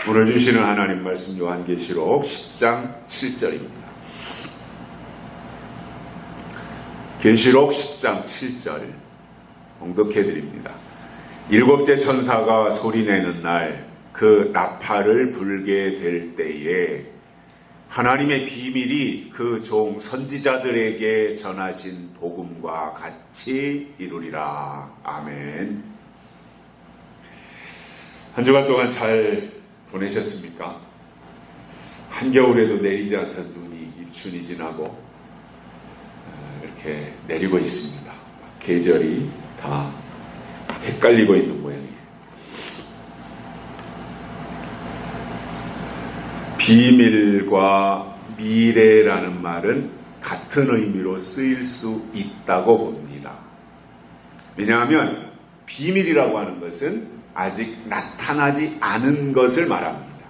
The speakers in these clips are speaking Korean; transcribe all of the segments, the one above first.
오늘 주시는 하나님 말씀 요한계시록 10장 7절입니다. 계시록 10장 7절 봉독해 드립니다. 일곱째 천사가 소리내는 날 그 나팔을 불게 될 때에 하나님의 비밀이 그 종 선지자들에게 전하신 복음과 같이 이루리라. 아멘. 한 주간 동안 잘 보내셨습니까? 한겨울에도 내리지 않던 눈이 입춘이 지나고 이렇게 내리고 있습니다. 계절이 다 헷갈리고 있는 모양이에요. 비밀과 미래라는 말은 같은 의미로 쓰일 수 있다고 봅니다. 왜냐하면 비밀이라고 하는 것은 아직 나타나지 않은 것을 말합니다.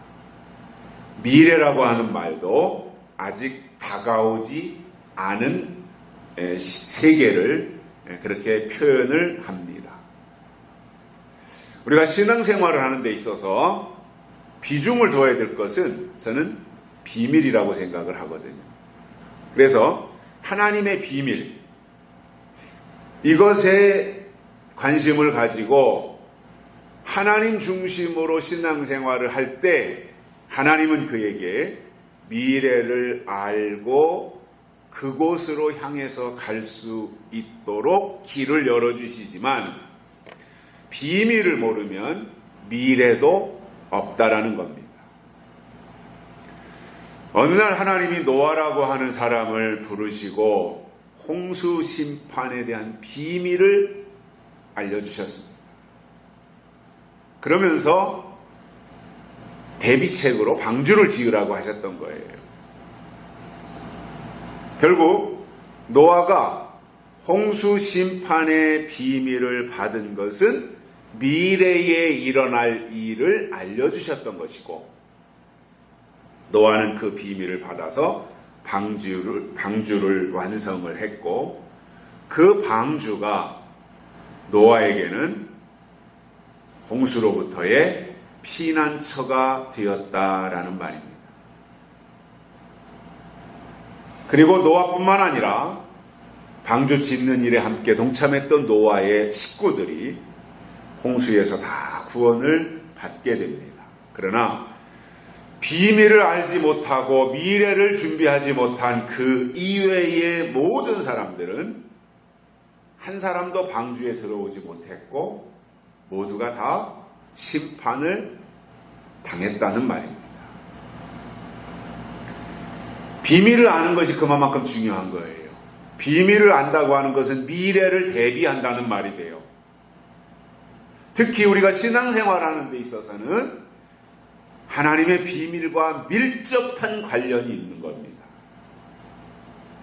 미래라고 하는 말도 아직 다가오지 않은 세계를 그렇게 표현을 합니다. 우리가 신앙생활을 하는 데 있어서 비중을 둬야 될 것은 저는 비밀이라고 생각을 하거든요. 그래서 하나님의 비밀, 이것에 관심을 가지고 하나님 중심으로 신앙생활을 할 때 하나님은 그에게 미래를 알고 그곳으로 향해서 갈 수 있도록 길을 열어주시지만 비밀을 모르면 미래도 없다라는 겁니다. 어느 날 하나님이 노아라고 하는 사람을 부르시고 홍수 심판에 대한 비밀을 알려주셨습니다. 그러면서 대비책으로 방주를 지으라고 하셨던 거예요. 결국 노아가 홍수 심판의 비밀을 받은 것은 미래에 일어날 일을 알려주셨던 것이고, 노아는 그 비밀을 받아서 방주를 완성을 했고, 그 방주가 노아에게는 홍수로부터의 피난처가 되었다라는 말입니다. 그리고 노아뿐만 아니라 방주 짓는 일에 함께 동참했던 노아의 식구들이 홍수에서 다 구원을 받게 됩니다. 그러나 비밀을 알지 못하고 미래를 준비하지 못한 그 이외의 모든 사람들은 한 사람도 방주에 들어오지 못했고 모두가 다 심판을 당했다는 말입니다. 비밀을 아는 것이 그만큼 중요한 거예요. 비밀을 안다고 하는 것은 미래를 대비한다는 말이 돼요. 특히 우리가 신앙생활하는 데 있어서는 하나님의 비밀과 밀접한 관련이 있는 겁니다.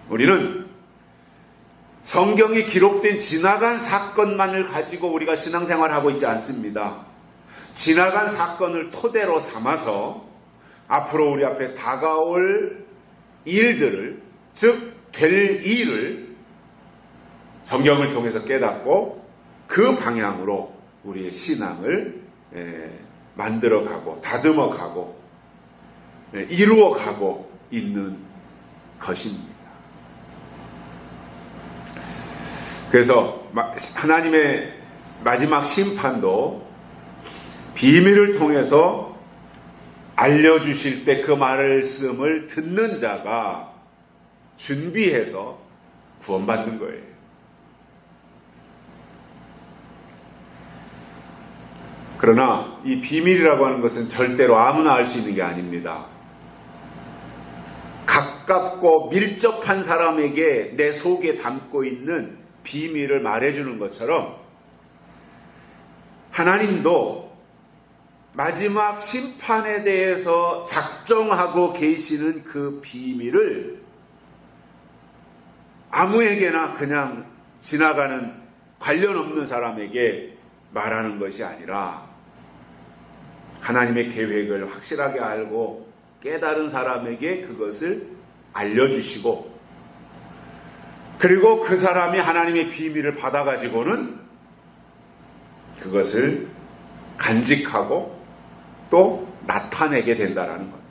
우리는 성경이 기록된 지나간 사건만을 가지고 우리가 신앙생활하고 있지 않습니다. 지나간 사건을 토대로 삼아서 앞으로 우리 앞에 다가올 일들을, 즉 될 일을 성경을 통해서 깨닫고 그 방향으로 우리의 신앙을 만들어가고 다듬어가고 이루어가고 있는 것입니다. 그래서 하나님의 마지막 심판도 비밀을 통해서 알려주실 때 그 말씀을 듣는 자가 준비해서 구원받는 거예요. 그러나 이 비밀이라고 하는 것은 절대로 아무나 알 수 있는 게 아닙니다. 가깝고 밀접한 사람에게 내 속에 담고 있는 비밀을 말해주는 것처럼 하나님도 마지막 심판에 대해서 작정하고 계시는 그 비밀을 아무에게나 그냥 지나가는 관련 없는 사람에게 말하는 것이 아니라 하나님의 계획을 확실하게 알고 깨달은 사람에게 그것을 알려주시고, 그리고 그 사람이 하나님의 비밀을 받아가지고는 그것을 간직하고 또 나타내게 된다라는 겁니다.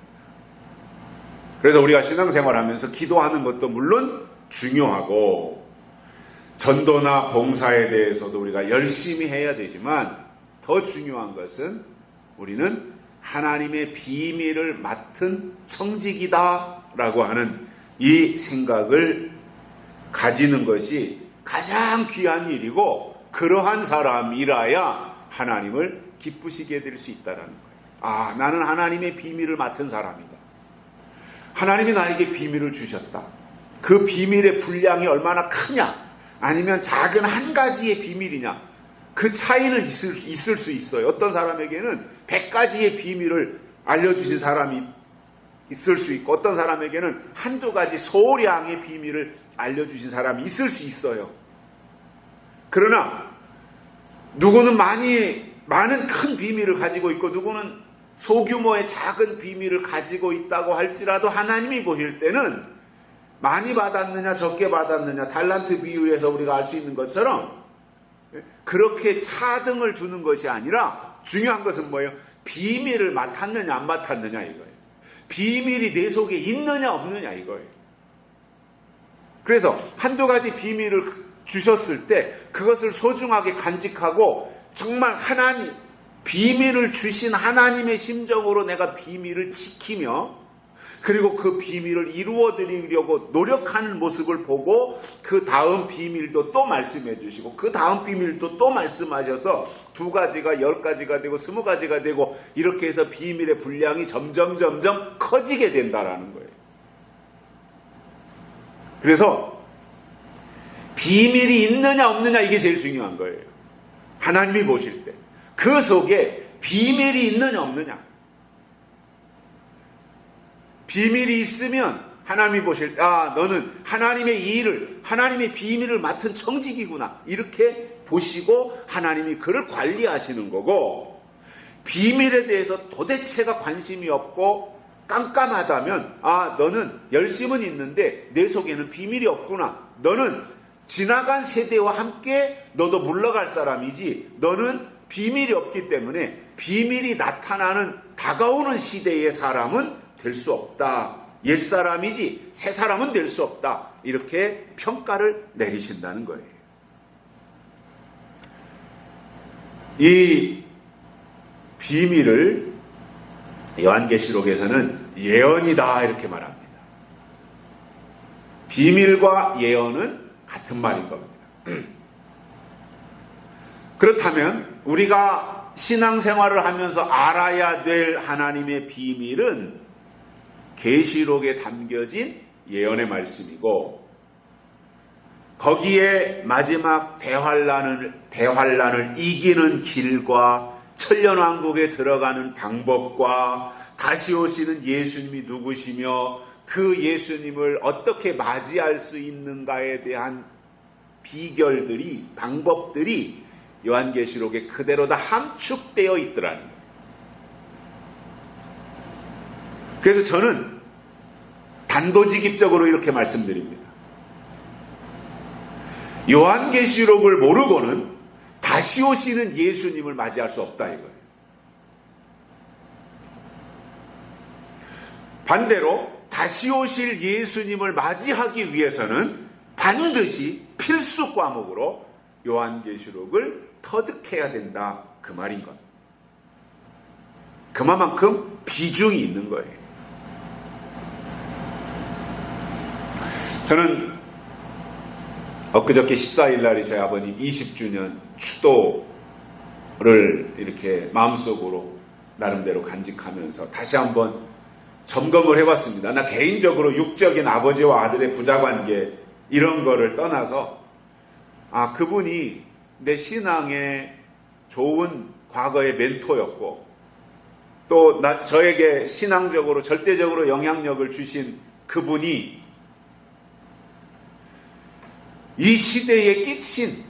그래서 우리가 신앙생활하면서 기도하는 것도 물론 중요하고 전도나 봉사에 대해서도 우리가 열심히 해야 되지만 더 중요한 것은 우리는 하나님의 비밀을 맡은 청직이다라고 하는 이 생각을 가지는 것이 가장 귀한 일이고 그러한 사람이라야 하나님을 기쁘시게 될 수 있다는 거예요. 아, 나는 하나님의 비밀을 맡은 사람이다. 하나님이 나에게 비밀을 주셨다. 그 비밀의 분량이 얼마나 크냐 아니면 작은 한 가지의 비밀이냐 그 차이는 있을 수 있어요. 어떤 사람에게는 100가지의 비밀을 알려주신 사람이 있을 수 있고 어떤 사람에게는 한두 가지 소량의 비밀을 알려주신 사람이 있을 수 있어요. 그러나 누구는 많은 큰 비밀을 가지고 있고 누구는 소규모의 작은 비밀을 가지고 있다고 할지라도 하나님이 보실 때는 많이 받았느냐 적게 받았느냐 달란트 비유에서 우리가 알 수 있는 것처럼 그렇게 차등을 두는 것이 아니라 중요한 것은 뭐예요? 비밀을 맡았느냐 안 맡았느냐 이거예요. 비밀이 내 속에 있느냐 없느냐 이거예요. 그래서 한두 가지 비밀을 주셨을 때 그것을 소중하게 간직하고 정말 비밀을 주신 하나님의 심정으로 내가 비밀을 지키며 그리고 그 비밀을 이루어드리려고 노력하는 모습을 보고 그 다음 비밀도 또 말씀해 주시고 그 다음 비밀도 또 말씀하셔서 2가지가 10가지가 되고 20가지가 되고 이렇게 해서 비밀의 분량이 점점 커지게 된다라는 거예요. 그래서 비밀이 있느냐 없느냐 이게 제일 중요한 거예요. 하나님이 보실 때 그 속에 비밀이 있느냐 없느냐. 비밀이 있으면 하나님이 보실 때 너는 하나님의 일을 하나님의 비밀을 맡은 청직이구나 이렇게 보시고 하나님이 그를 관리하시는 거고 비밀에 대해서 도대체가 관심이 없고 깜깜하다면 너는 열심은 있는데 내 속에는 비밀이 없구나. 너는 지나간 세대와 함께 너도 물러갈 사람이지 너는 비밀이 없기 때문에 비밀이 나타나는 다가오는 시대의 사람은 될 수 없다. 옛사람이지 새사람은 될 수 없다. 이렇게 평가를 내리신다는 거예요. 이 비밀을 요한계시록에서는 예언이다 이렇게 말합니다. 비밀과 예언은 같은 말인 겁니다. 그렇다면 우리가 신앙생활을 하면서 알아야 될 하나님의 비밀은 계시록에 담겨진 예언의 말씀이고 거기에 마지막 대환란을 이기는 길과 천년왕국에 들어가는 방법과 다시 오시는 예수님이 누구시며 그 예수님을 어떻게 맞이할 수 있는가에 대한 비결들이 방법들이 요한계시록에 그대로 다 함축되어 있더라는 거예요. 그래서 저는 단도직입적으로 이렇게 말씀드립니다. 요한계시록을 모르고는 다시 오시는 예수님을 맞이할 수 없다 이거예요. 반대로 다시 오실 예수님을 맞이하기 위해서는 반드시 필수 과목으로 요한계시록을 터득해야 된다 그 말인 것. 그만큼 비중이 있는 거예요. 저는 엊그저께 14일 날이 저희 아버님 20주년 추도를 이렇게 마음속으로 나름대로 간직하면서 다시 한번 점검을 해봤습니다. 나 개인적으로 육적인 아버지와 아들의 부자관계 이런 거를 떠나서 그분이 내 신앙의 좋은 과거의 멘토였고 또 저에게 신앙적으로 절대적으로 영향력을 주신 그분이 이 시대에 끼친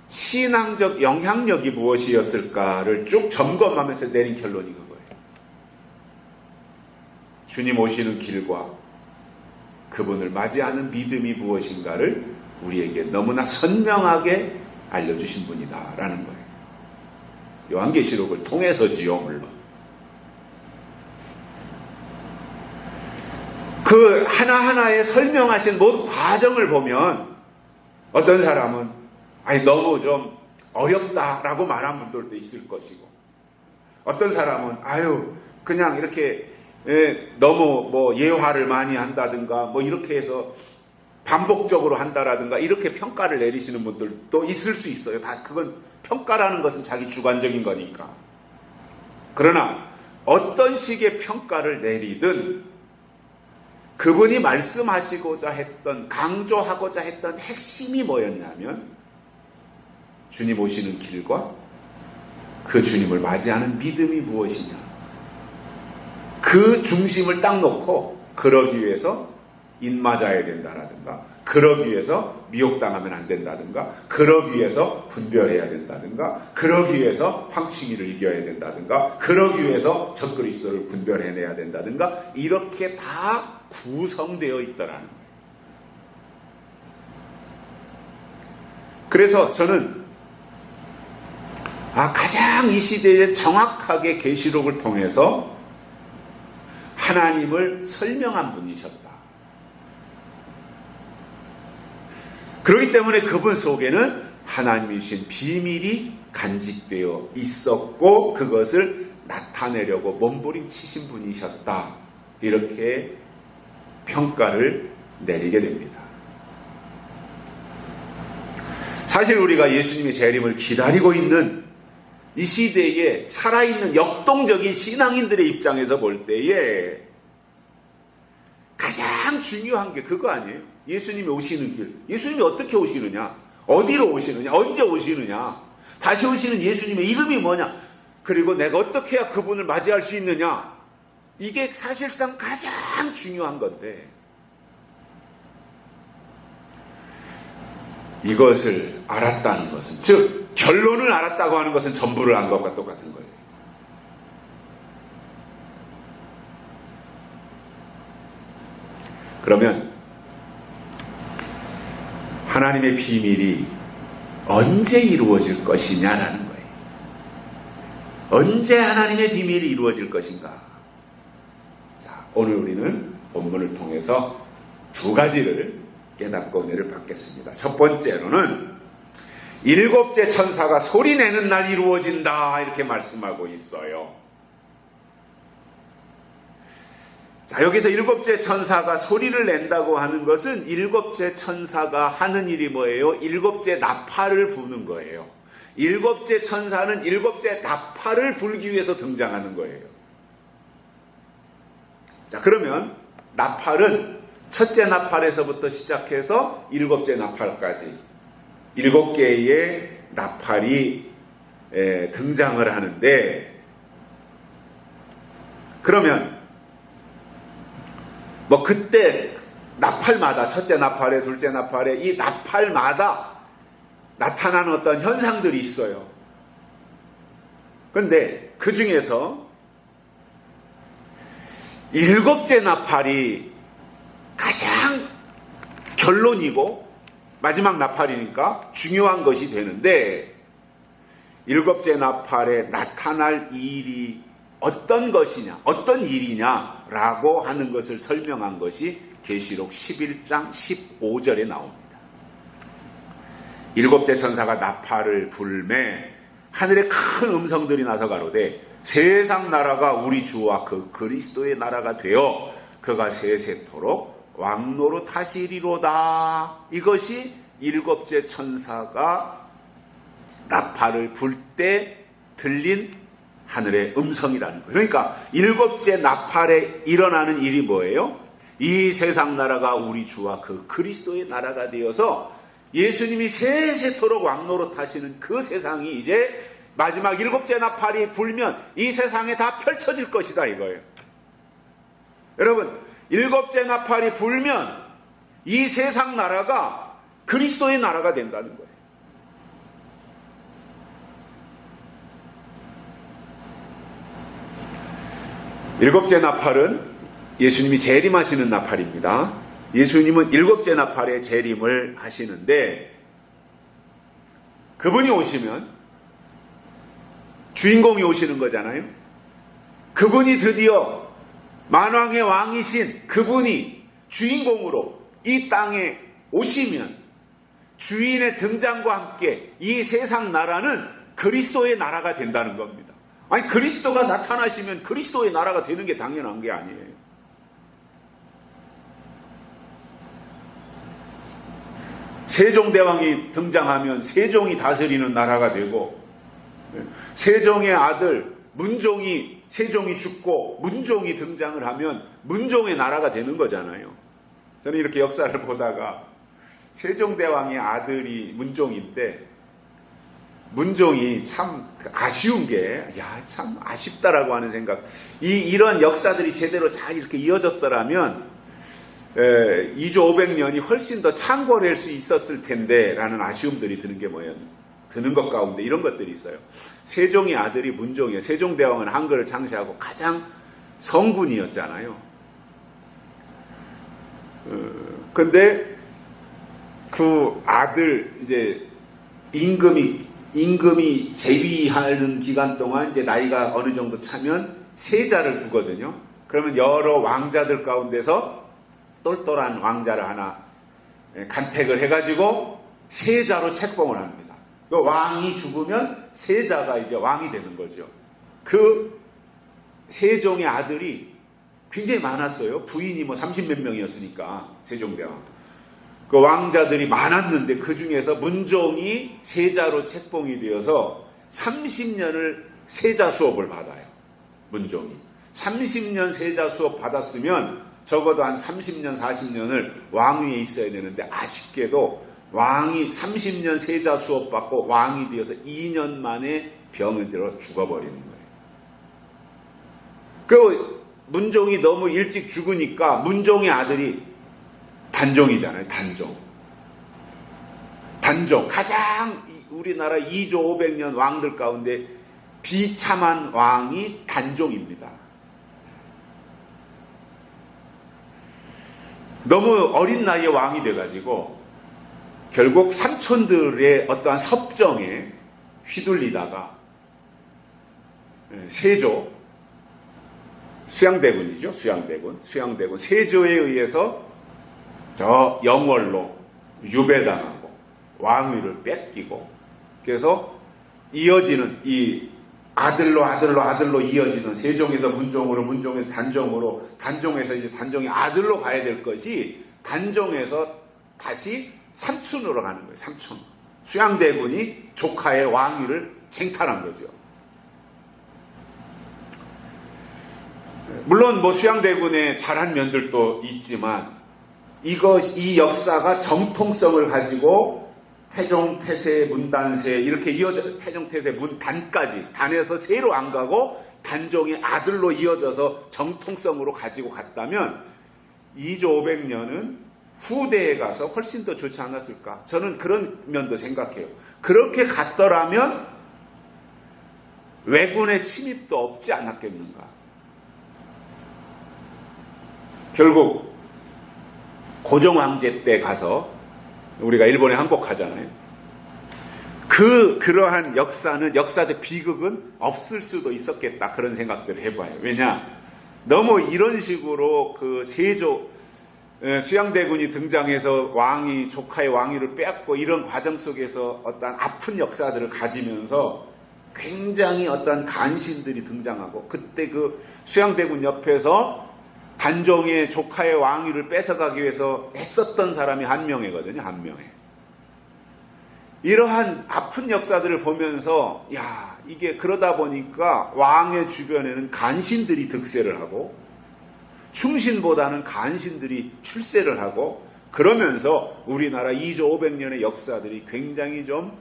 신앙적 영향력이 무엇이었을까를 쭉 점검하면서 내린 결론이 그거예요. 주님 오시는 길과 그분을 맞이하는 믿음이 무엇인가를 우리에게 너무나 선명하게 알려주신 분이다라는 거예요. 요한계시록을 통해서지요, 물론. 그 하나하나에 설명하신 모든 과정을 보면 어떤 사람은 아니 너무 좀 어렵다라고 말한 분들도 있을 것이고, 어떤 사람은 아유 그냥 이렇게 너무 뭐 예화를 많이 한다든가 뭐 이렇게 해서 반복적으로 한다라든가 이렇게 평가를 내리시는 분들도 있을 수 있어요. 다 그건 평가라는 것은 자기 주관적인 거니까. 그러나 어떤 식의 평가를 내리든 그분이 말씀하시고자 했던, 강조하고자 했던 핵심이 뭐였냐면 주님 오시는 길과 그 주님을 맞이하는 믿음이 무엇이냐, 그 중심을 딱 놓고 그러기 위해서 입맞아야 된다라든가, 그러기 위해서 미혹당하면 안 된다든가, 그러기 위해서 분별해야 된다든가, 그러기 위해서 황충이를 이겨야 된다든가, 그러기 위해서 적그리스도를 분별해내야 된다든가, 이렇게 다 구성되어 있더라는 거예요. 그래서 저는 가장 이 시대에 정확하게 계시록을 통해서 하나님을 설명한 분이셨다. 그렇기 때문에 그분 속에는 하나님이 주신 비밀이 간직되어 있었고 그것을 나타내려고 몸부림치신 분이셨다. 이렇게 평가를 내리게 됩니다. 사실 우리가 예수님의 재림을 기다리고 있는 이 시대에 살아있는 역동적인 신앙인들의 입장에서 볼 때에 가장 중요한 게 그거 아니에요? 예수님이 오시는 길. 예수님이 어떻게 오시느냐? 어디로 오시느냐? 언제 오시느냐? 다시 오시는 예수님의 이름이 뭐냐? 그리고 내가 어떻게 해야 그분을 맞이할 수 있느냐? 이게 사실상 가장 중요한 건데 이것을 알았다는 것은, 즉 결론을 알았다고 하는 것은 전부를 안 것과 똑같은 거예요. 그러면 하나님의 비밀이 언제 이루어질 것이냐라는 거예요. 언제 하나님의 비밀이 이루어질 것인가? 자, 오늘 우리는 본문을 통해서 두 가지를 깨닫고 은혜를 받겠습니다. 첫 번째로는 일곱째 천사가 소리내는 날 이루어진다 이렇게 말씀하고 있어요. 자, 여기서 일곱째 천사가 소리를 낸다고 하는 것은 일곱째 천사가 하는 일이 뭐예요? 일곱째 나팔을 부는 거예요. 일곱째 천사는 일곱째 나팔을 불기 위해서 등장하는 거예요. 자, 그러면 나팔은 첫째 나팔에서부터 시작해서 일곱째 나팔까지 일곱 개의 나팔이 등장을 하는데, 그러면 뭐 그때 나팔마다 첫째 나팔에 둘째 나팔에 이 나팔마다 나타나는 어떤 현상들이 있어요. 그런데 그 중에서 일곱째 나팔이 가장 결론이고 마지막 나팔이니까 중요한 것이 되는데, 일곱째 나팔에 나타날 일이 어떤 것이냐, 어떤 일이냐라고 하는 것을 설명한 것이 계시록 11장 15절에 나옵니다. 일곱째 천사가 나팔을 불매 하늘에 큰 음성들이 나서 가로되 세상 나라가 우리 주와 그 그리스도의 나라가 되어 그가 세세토록 왕노로 타시리로다. 이것이 일곱째 천사가 나팔을 불 때 들린 하늘의 음성이라는 거예요. 그러니까 일곱째 나팔에 일어나는 일이 뭐예요? 이 세상 나라가 우리 주와 그 그리스도의 나라가 되어서 예수님이 세세토록 왕노로 타시는 그 세상이 이제 마지막 일곱째 나팔이 불면 이 세상에 다 펼쳐질 것이다 이거예요. 여러분, 일곱째 나팔이 불면 이 세상 나라가 그리스도의 나라가 된다는 거예요. 일곱째 나팔은 예수님이 재림하시는 나팔입니다. 예수님은 일곱째 나팔에 재림을 하시는데, 그분이 오시면 주인공이 오시는 거잖아요. 그분이 드디어 만왕의 왕이신 그분이 주인공으로 이 땅에 오시면 주인의 등장과 함께 이 세상 나라는 그리스도의 나라가 된다는 겁니다. 아니, 그리스도가 나타나시면 그리스도의 나라가 되는 게 당연한 게 아니에요. 세종대왕이 등장하면 세종이 다스리는 나라가 되고, 세종의 아들 문종이, 세종이 죽고 문종이 등장을 하면 문종의 나라가 되는 거잖아요. 저는 이렇게 역사를 보다가 세종대왕의 아들이 문종인데, 문종이 참 아쉬운 게, 참 아쉽다라고 하는 생각. 이런 역사들이 제대로 잘 이렇게 이어졌더라면 2조 500년이 훨씬 더 창궐할 수 있었을 텐데 라는 아쉬움들이 드는 게 뭐예요? 드는 것 가운데 이런 것들이 있어요. 세종의 아들이 문종이에요. 세종대왕은 한글을 창시하고 가장 성군이었잖아요. 근데 그 아들 이제 임금이 재위하는 기간 동안 이제 나이가 어느 정도 차면 세자를 두거든요. 그러면 여러 왕자들 가운데서 똘똘한 왕자를 하나 간택을 해가지고 세자로 책봉을 합니다. 그 왕이 죽으면 세자가 이제 왕이 되는 거죠. 그 세종의 아들이 굉장히 많았어요. 부인이 뭐 30몇 명이었으니까, 세종대왕. 그 왕자들이 많았는데 그 중에서 문종이 세자로 책봉이 되어서 30년을 세자 수업을 받아요. 문종이. 30년 세자 수업 받았으면 적어도 한 30년, 40년을 왕위에 있어야 되는데, 아쉽게도 왕이 30년 세자 수업 받고 왕이 되어서 2년 만에 병을 들어 죽어버리는 거예요. 그 문종이 너무 일찍 죽으니까 문종의 아들이 단종이잖아요. 단종. 가장 우리나라 2조 500년 왕들 가운데 비참한 왕이 단종입니다. 너무 어린 나이에 왕이 돼가지고 결국 삼촌들의 어떠한 섭정에 휘둘리다가 세조, 수양대군이죠. 수양대군. 세조에 의해서 저 영월로 유배당하고 왕위를 뺏기고, 그래서 이어지는 이 아들로 이어지는, 세종에서 문종으로, 문종에서 단종으로, 단종에서 이제 단종이 아들로 가야 될 것이 단종에서 다시 삼촌으로 가는 거예요. 삼촌. 수양대군이 조카의 왕위를 쟁탈한 거죠. 물론 뭐 수양대군의 잘한 면들도 있지만, 이 역사가 정통성을 가지고 태종, 태세, 문단세 이렇게 이어져, 태종, 태세, 문단까지, 단에서 세로 안 가고 단종의 아들로 이어져서 정통성으로 가지고 갔다면 2조 500년은 후대에 가서 훨씬 더 좋지 않았을까? 저는 그런 면도 생각해요. 그렇게 갔더라면 왜군의 침입도 없지 않았겠는가? 결국 고종황제 때 가서 우리가 일본에 항복하잖아요. 그러한 역사는, 역사적 비극은 없을 수도 있었겠다, 그런 생각들을 해봐요. 왜냐, 너무 이런 식으로 그 세조, 수양대군이 등장해서 조카의 왕위를 빼앗고 이런 과정 속에서 어떤 아픈 역사들을 가지면서 굉장히 어떤 간신들이 등장하고, 그때 그 수양대군 옆에서 단종의 조카의 왕위를 뺏어가기 위해서 했었던 사람이 한명회거든요. 한명회. 이러한 아픈 역사들을 보면서, 이게 그러다 보니까 왕의 주변에는 간신들이 득세를 하고 충신보다는 간신들이 출세를 하고, 그러면서 우리나라 2조 500년의 역사들이 굉장히 좀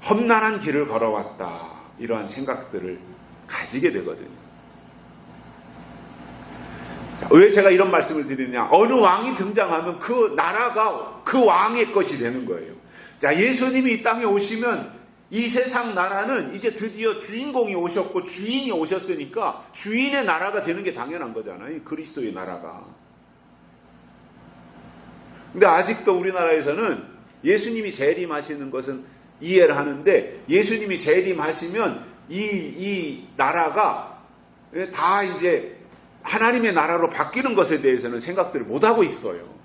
험난한 길을 걸어왔다, 이러한 생각들을 가지게 되거든요. 자, 왜 제가 이런 말씀을 드리느냐? 어느 왕이 등장하면 그 나라가 그 왕의 것이 되는 거예요. 자, 예수님이 이 땅에 오시면 이 세상 나라는 이제 드디어 주인공이 오셨고 주인이 오셨으니까 주인의 나라가 되는 게 당연한 거잖아요. 그리스도의 나라가. 근데 아직도 우리나라에서는 예수님이 재림하시는 것은 이해를 하는데, 예수님이 재림하시면 이 나라가 다 이제 하나님의 나라로 바뀌는 것에 대해서는 생각들을 못하고 있어요.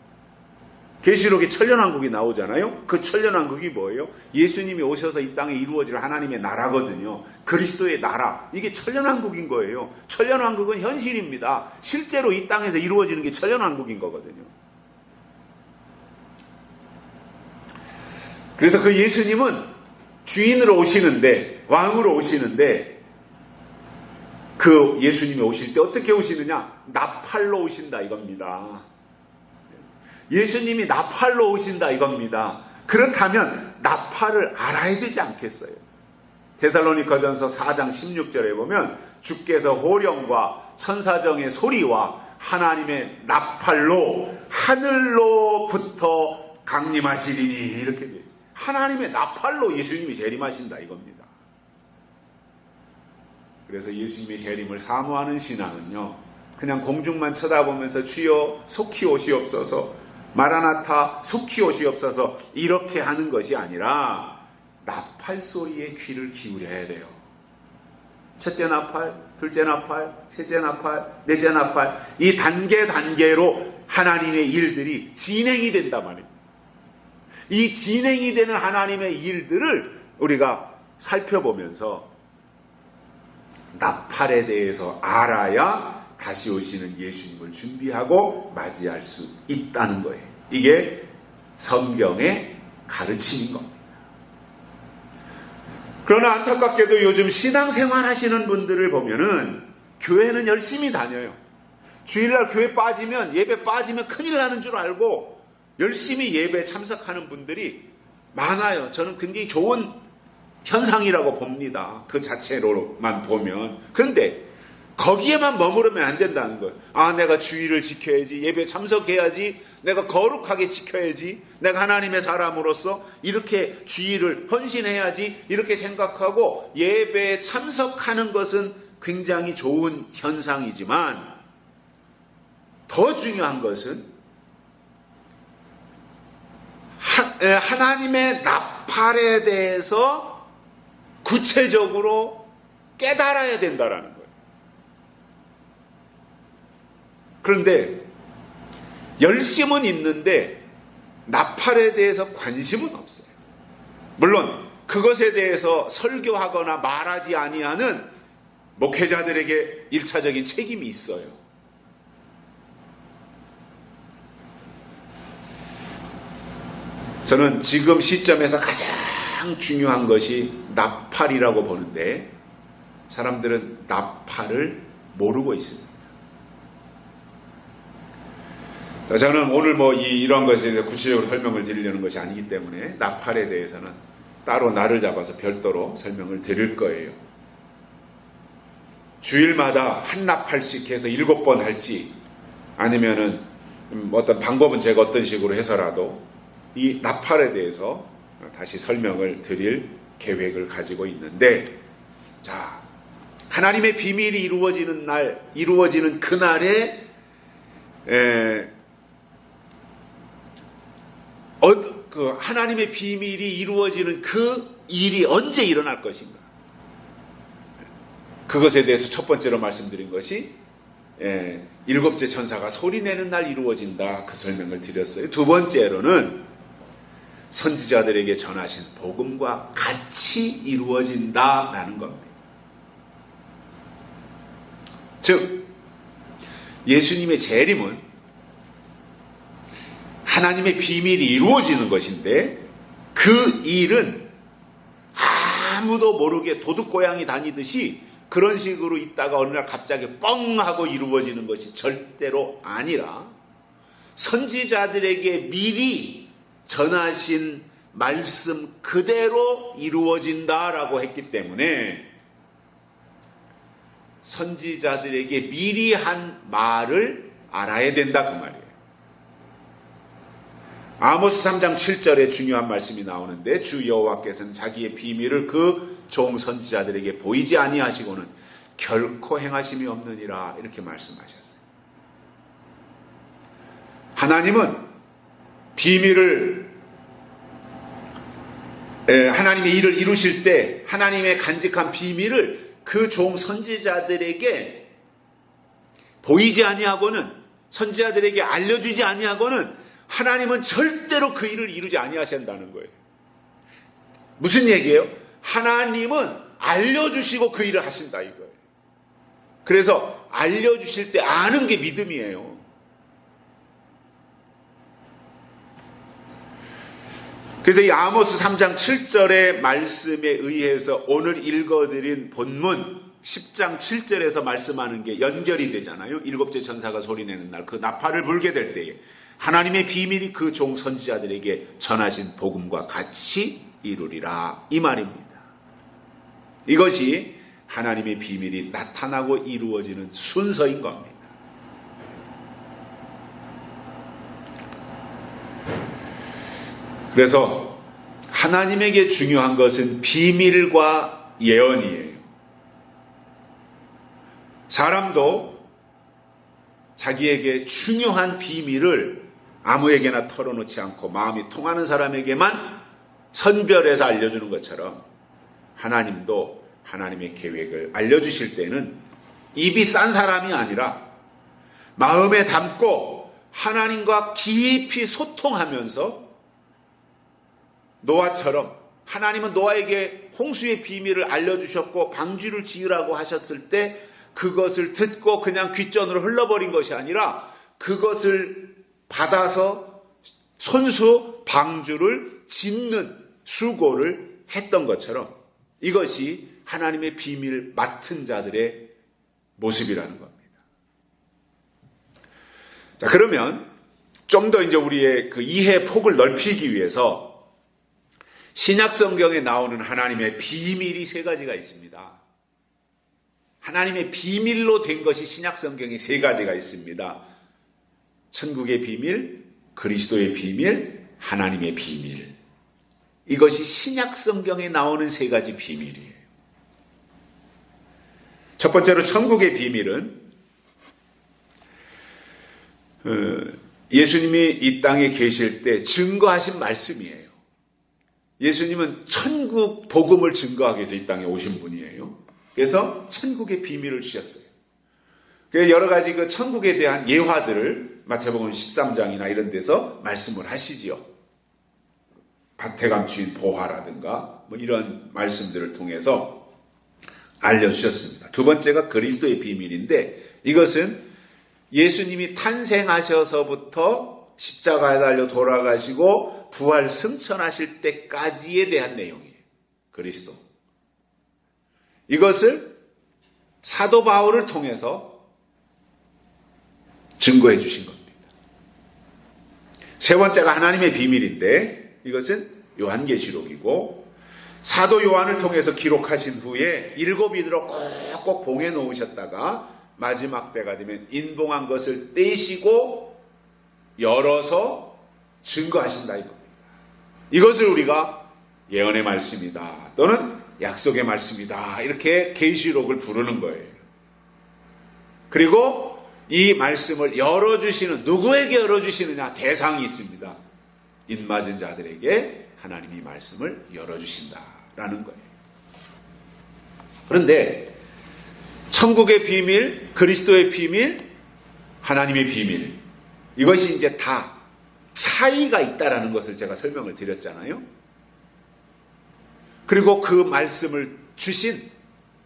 계시록에 천년왕국이 나오잖아요. 그 천년왕국이 뭐예요? 예수님이 오셔서 이 땅에 이루어질 하나님의 나라거든요. 그리스도의 나라. 이게 천년왕국인 거예요. 천년왕국은 현실입니다. 실제로 이 땅에서 이루어지는 게 천년왕국인 거거든요. 그래서 그 예수님은 주인으로 오시는데, 왕으로 오시는데, 그 예수님이 오실 때 어떻게 오시느냐? 나팔로 오신다 이겁니다. 예수님이 나팔로 오신다 이겁니다. 그렇다면 나팔을 알아야 되지 않겠어요? 데살로니가전서 4장 16절에 보면 주께서 호령과 천사정의 소리와 하나님의 나팔로 하늘로부터 강림하시리니 이렇게 되어 있어요. 하나님의 나팔로 예수님이 재림하신다 이겁니다. 그래서 예수님의 재림을 사모하는 신앙은요, 그냥 공중만 쳐다보면서 주여 속히 오시옵소서, 마라나타 속히 오시옵소서 이렇게 하는 것이 아니라 나팔 소리에 귀를 기울여야 돼요. 첫째 나팔, 둘째 나팔, 셋째 나팔, 넷째 나팔, 이 단계로 하나님의 일들이 진행이 된단 말입니다. 이 진행이 되는 하나님의 일들을 우리가 살펴보면서 나팔에 대해서 알아야 다시 오시는 예수님을 준비하고 맞이할 수 있다는 거예요. 이게 성경의 가르침인 겁니다. 그러나 안타깝게도 요즘 신앙생활 하시는 분들을 보면은 교회는 열심히 다녀요. 주일날 교회 빠지면, 예배 빠지면 큰일 나는 줄 알고 열심히 예배 참석하는 분들이 많아요. 저는 굉장히 좋은 현상이라고 봅니다. 그 자체로만 보면. 그런데 거기에만 머무르면 안 된다는 거예요. 아, 내가 주의를 지켜야지, 예배 참석해야지, 내가 거룩하게 지켜야지, 내가 하나님의 사람으로서 이렇게 주의를 헌신해야지 이렇게 생각하고 예배에 참석하는 것은 굉장히 좋은 현상이지만 더 중요한 것은 하나님의 나팔에 대해서 구체적으로 깨달아야 된다라는 거예요. 그런데 열심은 있는데 나팔에 대해서 관심은 없어요. 물론 그것에 대해서 설교하거나 말하지 아니하는 목회자들에게 1차적인 책임이 있어요. 저는 지금 시점에서 가장 중요한 것이 나팔이라고 보는데 사람들은 나팔을 모르고 있습니다. 저는 오늘 이런 것에 대해서 구체적으로 설명을 드리려는 것이 아니기 때문에 나팔에 대해서는 따로 날을 잡아서 별도로 설명을 드릴 거예요. 주일마다 한 나팔씩 해서 7번 할지 아니면은 어떤 방법은 제가 어떤 식으로 해서라도 이 나팔에 대해서 다시 설명을 드릴 계획을 가지고 있는데, 자, 하나님의 비밀이 이루어지는 날, 이루어지는 그날에 하나님의 비밀이 이루어지는 그 일이 언제 일어날 것인가? 그것에 대해서 첫 번째로 말씀드린 것이 7째 천사가 소리내는 날 이루어진다, 그 설명을 드렸어요. 두 번째로는 선지자들에게 전하신 복음과 같이 이루어진다라는 겁니다. 즉 예수님의 재림은 하나님의 비밀이 이루어지는 것인데 그 일은 아무도 모르게 도둑고양이 다니듯이 그런 식으로 있다가 어느 날 갑자기 뻥 하고 이루어지는 것이 절대로 아니라 선지자들에게 미리 전하신 말씀 그대로 이루어진다라고 했기 때문에 선지자들에게 미리 한 말을 알아야 된다 그 말이에요. 아모스 3장 7절에 중요한 말씀이 나오는데 주 여호와께서는 자기의 비밀을 그 종 선지자들에게 보이지 아니하시고는 결코 행하심이 없느니라 이렇게 말씀하셨어요. 하나님은 비밀을 하나님의 일을 이루실 때 하나님의 간직한 비밀을 그 종 선지자들에게 보이지 아니하고는, 선지자들에게 알려주지 아니하고는 하나님은 절대로 그 일을 이루지 아니하신다는 거예요. 무슨 얘기예요? 하나님은 알려주시고 그 일을 하신다 이거예요. 그래서 알려주실 때 아는 게 믿음이에요. 그래서 이 아모스 3장 7절의 말씀에 의해서 오늘 읽어드린 본문 10장 7절에서 말씀하는 게 연결이 되잖아요. 일곱째 천사가 소리내는 날, 그 나팔을 불게 될 때에 하나님의 비밀이 그 종 선지자들에게 전하신 복음과 같이 이루리라, 이 말입니다. 이것이 하나님의 비밀이 나타나고 이루어지는 순서인 겁니다. 그래서 하나님에게 중요한 것은 비밀과 예언이에요. 사람도 자기에게 중요한 비밀을 아무에게나 털어놓지 않고 마음이 통하는 사람에게만 선별해서 알려주는 것처럼 하나님도 하나님의 계획을 알려주실 때는 입이 싼 사람이 아니라 마음에 담고 하나님과 깊이 소통하면서 노아처럼, 하나님은 노아에게 홍수의 비밀을 알려주셨고 방주를 지으라고 하셨을 때 그것을 듣고 그냥 귓전으로 흘러버린 것이 아니라 그것을 받아서 손수 방주를 짓는 수고를 했던 것처럼 이것이 하나님의 비밀을 맡은 자들의 모습이라는 겁니다. 자, 그러면 좀 더 이제 우리의 그 이해 폭을 넓히기 위해서 신약 성경에 나오는 하나님의 비밀이 세 가지가 있습니다. 하나님의 비밀로 된 것이 신약 성경에 세 가지가 있습니다. 천국의 비밀, 그리스도의 비밀, 하나님의 비밀. 이것이 신약 성경에 나오는 세 가지 비밀이에요. 첫 번째로 천국의 비밀은 예수님이 이 땅에 계실 때 증거하신 말씀이에요. 예수님은 천국 복음을 증거하기 위해서 이 땅에 오신 분이에요. 그래서 천국의 비밀을 주셨어요. 여러 가지 그 천국에 대한 예화들을 마태복음 13장이나 이런 데서 말씀을 하시지요. 밭에 감추인 보화라든가 뭐 이런 말씀들을 통해서 알려주셨습니다. 두 번째가 그리스도의 비밀인데 이것은 예수님이 탄생하셔서부터 십자가에 달려 돌아가시고 부활 승천하실 때까지에 대한 내용이에요. 그리스도. 이것을 사도 바울을 통해서 증거해 주신 겁니다. 세 번째가 하나님의 비밀인데 이것은 요한계시록이고 사도 요한을 통해서 기록하신 후에 7인으로 꼭꼭 봉해 놓으셨다가 마지막 때가 되면 인봉한 것을 떼시고 열어서 증거하신다 이겁니다. 이것을 우리가 예언의 말씀이다 또는 약속의 말씀이다 이렇게 계시록을 부르는 거예요. 그리고 이 말씀을 열어주시는, 누구에게 열어주시느냐? 대상이 있습니다. 입맞은 자들에게 하나님이 말씀을 열어주신다라는 거예요. 그런데 천국의 비밀, 그리스도의 비밀, 하나님의 비밀, 이것이 이제 다 차이가 있다라는 것을 제가 설명을 드렸잖아요. 그리고 그 말씀을 주신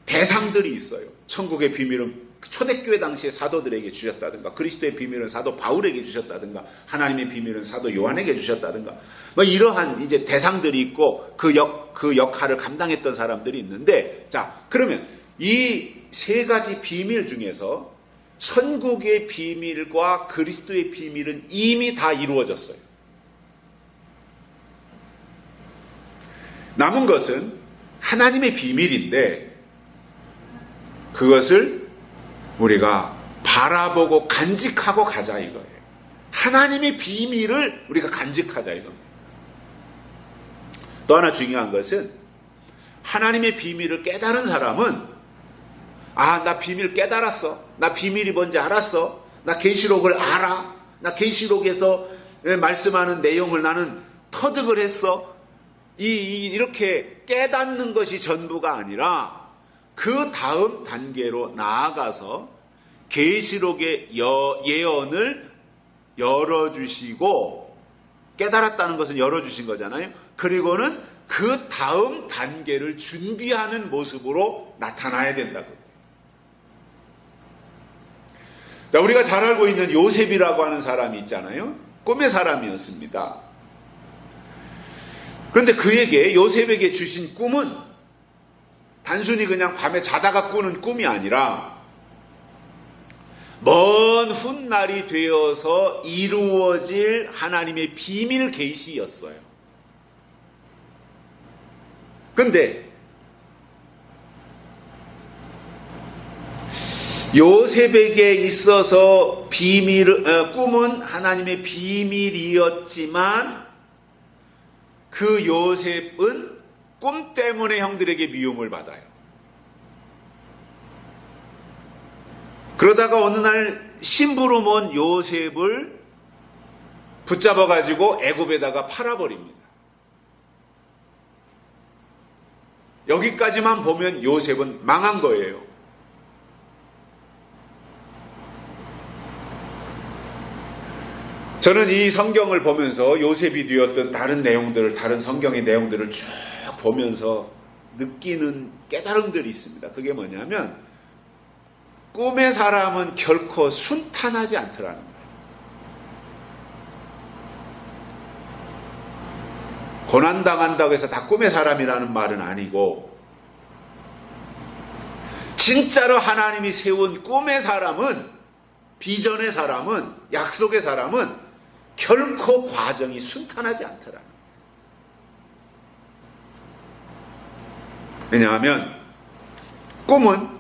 대상들이 있어요. 천국의 비밀은 초대교회 당시에 사도들에게 주셨다든가, 그리스도의 비밀은 사도 바울에게 주셨다든가, 하나님의 비밀은 사도 요한에게 주셨다든가, 뭐 이러한 이제 대상들이 있고 그 역할을 감당했던 사람들이 있는데, 자, 그러면 이 세 가지 비밀 중에서 천국의 비밀과 그리스도의 비밀은 이미 다 이루어졌어요. 남은 것은 하나님의 비밀인데 그것을 우리가 바라보고 간직하고 가자 이거예요. 하나님의 비밀을 우리가 간직하자 이겁니다. 또 하나 중요한 것은 하나님의 비밀을 깨달은 사람은 나 비밀 깨달았어. 나 비밀이 뭔지 알았어. 나 계시록을 알아. 나 계시록에서 말씀하는 내용을 나는 터득을 했어. 이렇게 깨닫는 것이 전부가 아니라 그 다음 단계로 나아가서 계시록의 예언을 열어주시고, 깨달았다는 것은 열어주신 거잖아요. 그리고는 그 다음 단계를 준비하는 모습으로 나타나야 된다고. 자, 우리가 잘 알고 있는 요셉이라고 하는 사람이 있잖아요. 꿈의 사람이었습니다. 그런데 그에게, 요셉에게 주신 꿈은 단순히 그냥 밤에 자다가 꾸는 꿈이 아니라 먼 훗날이 되어서 이루어질 하나님의 비밀 계시였어요. 그런데 요셉에게 있어서 꿈은 하나님의 비밀이었지만 그 요셉은 꿈 때문에 형들에게 미움을 받아요. 그러다가 어느 날 심부름 온 요셉을 붙잡아가지고 애굽에다가 팔아버립니다. 여기까지만 보면 요셉은 망한 거예요. 저는 이 성경을 보면서 요셉이 되었던 다른 성경의 내용들을 쭉 보면서 느끼는 깨달음들이 있습니다. 그게 뭐냐면 꿈의 사람은 결코 순탄하지 않더라는 거예요. 고난당한다고 해서 다 꿈의 사람이라는 말은 아니고 진짜로 하나님이 세운 꿈의 사람은, 비전의 사람은, 약속의 사람은 결코 과정이 순탄하지 않더라는 거예요. 왜냐하면 꿈은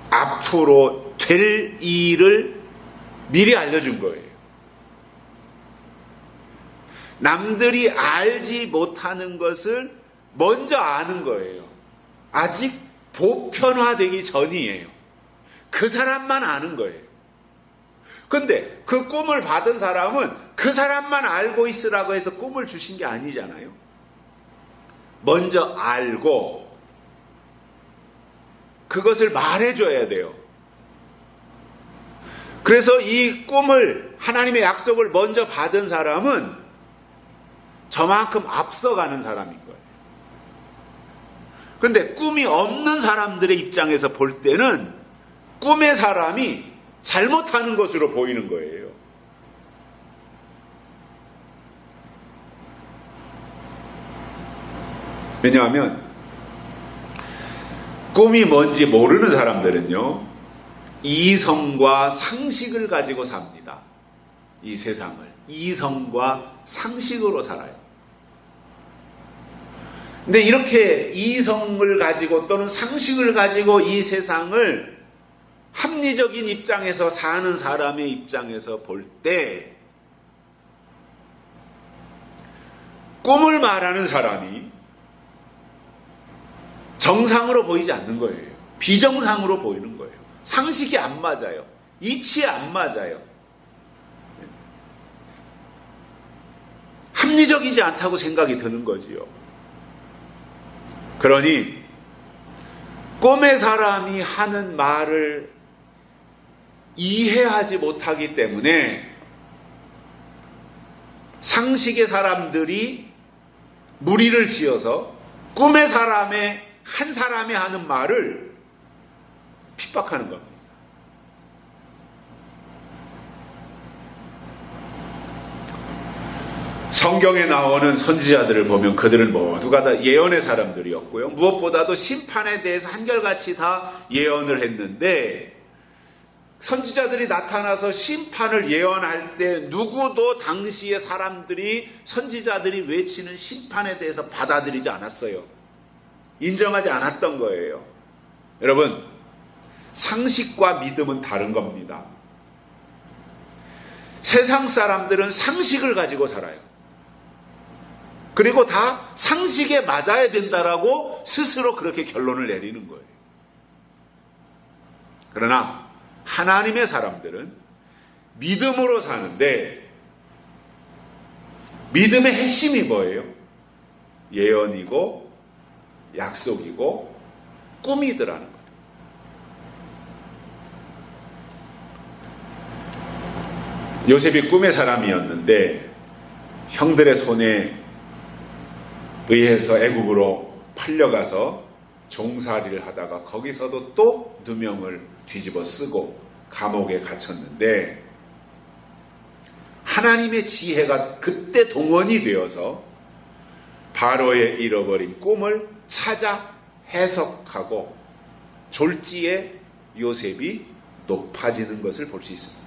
앞으로 될 일을 미리 알려준 거예요. 남들이 알지 못하는 것을 먼저 아는 거예요. 아직 보편화되기 전이에요. 그 사람만 아는 거예요. 근데 그 꿈을 받은 사람은 그 사람만 알고 있으라고 해서 꿈을 주신 게 아니잖아요. 먼저 알고 그것을 말해줘야 돼요. 그래서 이 꿈을, 하나님의 약속을 먼저 받은 사람은 저만큼 앞서가는 사람인 거예요. 그런데 꿈이 없는 사람들의 입장에서 볼 때는 꿈의 사람이 잘못하는 것으로 보이는 거예요. 왜냐하면 꿈이 뭔지 모르는 사람들은요, 이성과 상식을 가지고 삽니다. 이 세상을 이성과 상식으로 살아요. 근데 이렇게 이성을 가지고 또는 상식을 가지고 이 세상을 합리적인 입장에서 사는 사람의 입장에서 볼 때 꿈을 말하는 사람이 정상으로 보이지 않는 거예요. 비정상으로 보이는 거예요. 상식이 안 맞아요. 이치에 안 맞아요. 합리적이지 않다고 생각이 드는 거지요. 그러니 꿈의 사람이 하는 말을 이해하지 못하기 때문에 상식의 사람들이 무리를 지어서 꿈의 사람의 한 사람이 하는 말을 핍박하는 겁니다. 성경에 나오는 선지자들을 보면 그들은 모두가 다 예언의 사람들이었고요. 무엇보다도 심판에 대해서 한결같이 다 예언을 했는데 선지자들이 나타나서 심판을 예언할 때 누구도 당시의 사람들이, 선지자들이 외치는 심판에 대해서 받아들이지 않았어요. 인정하지 않았던 거예요. 여러분, 상식과 믿음은 다른 겁니다. 세상 사람들은 상식을 가지고 살아요. 그리고 다 상식에 맞아야 된다라고 스스로 그렇게 결론을 내리는 거예요. 그러나 하나님의 사람들은 믿음으로 사는데 믿음의 핵심이 뭐예요? 예언이고 약속이고 꿈이더라는 거예요. 요셉이 꿈의 사람이었는데 형들의 손에 의해서 애굽으로 팔려가서 종살이를 하다가 거기서도 또 누명을 뒤집어 쓰고 감옥에 갇혔는데 하나님의 지혜가 그때 동원이 되어서 바로의 잃어버린 꿈을 찾아 해석하고 졸지에 요셉이 높아지는 것을 볼 수 있습니다.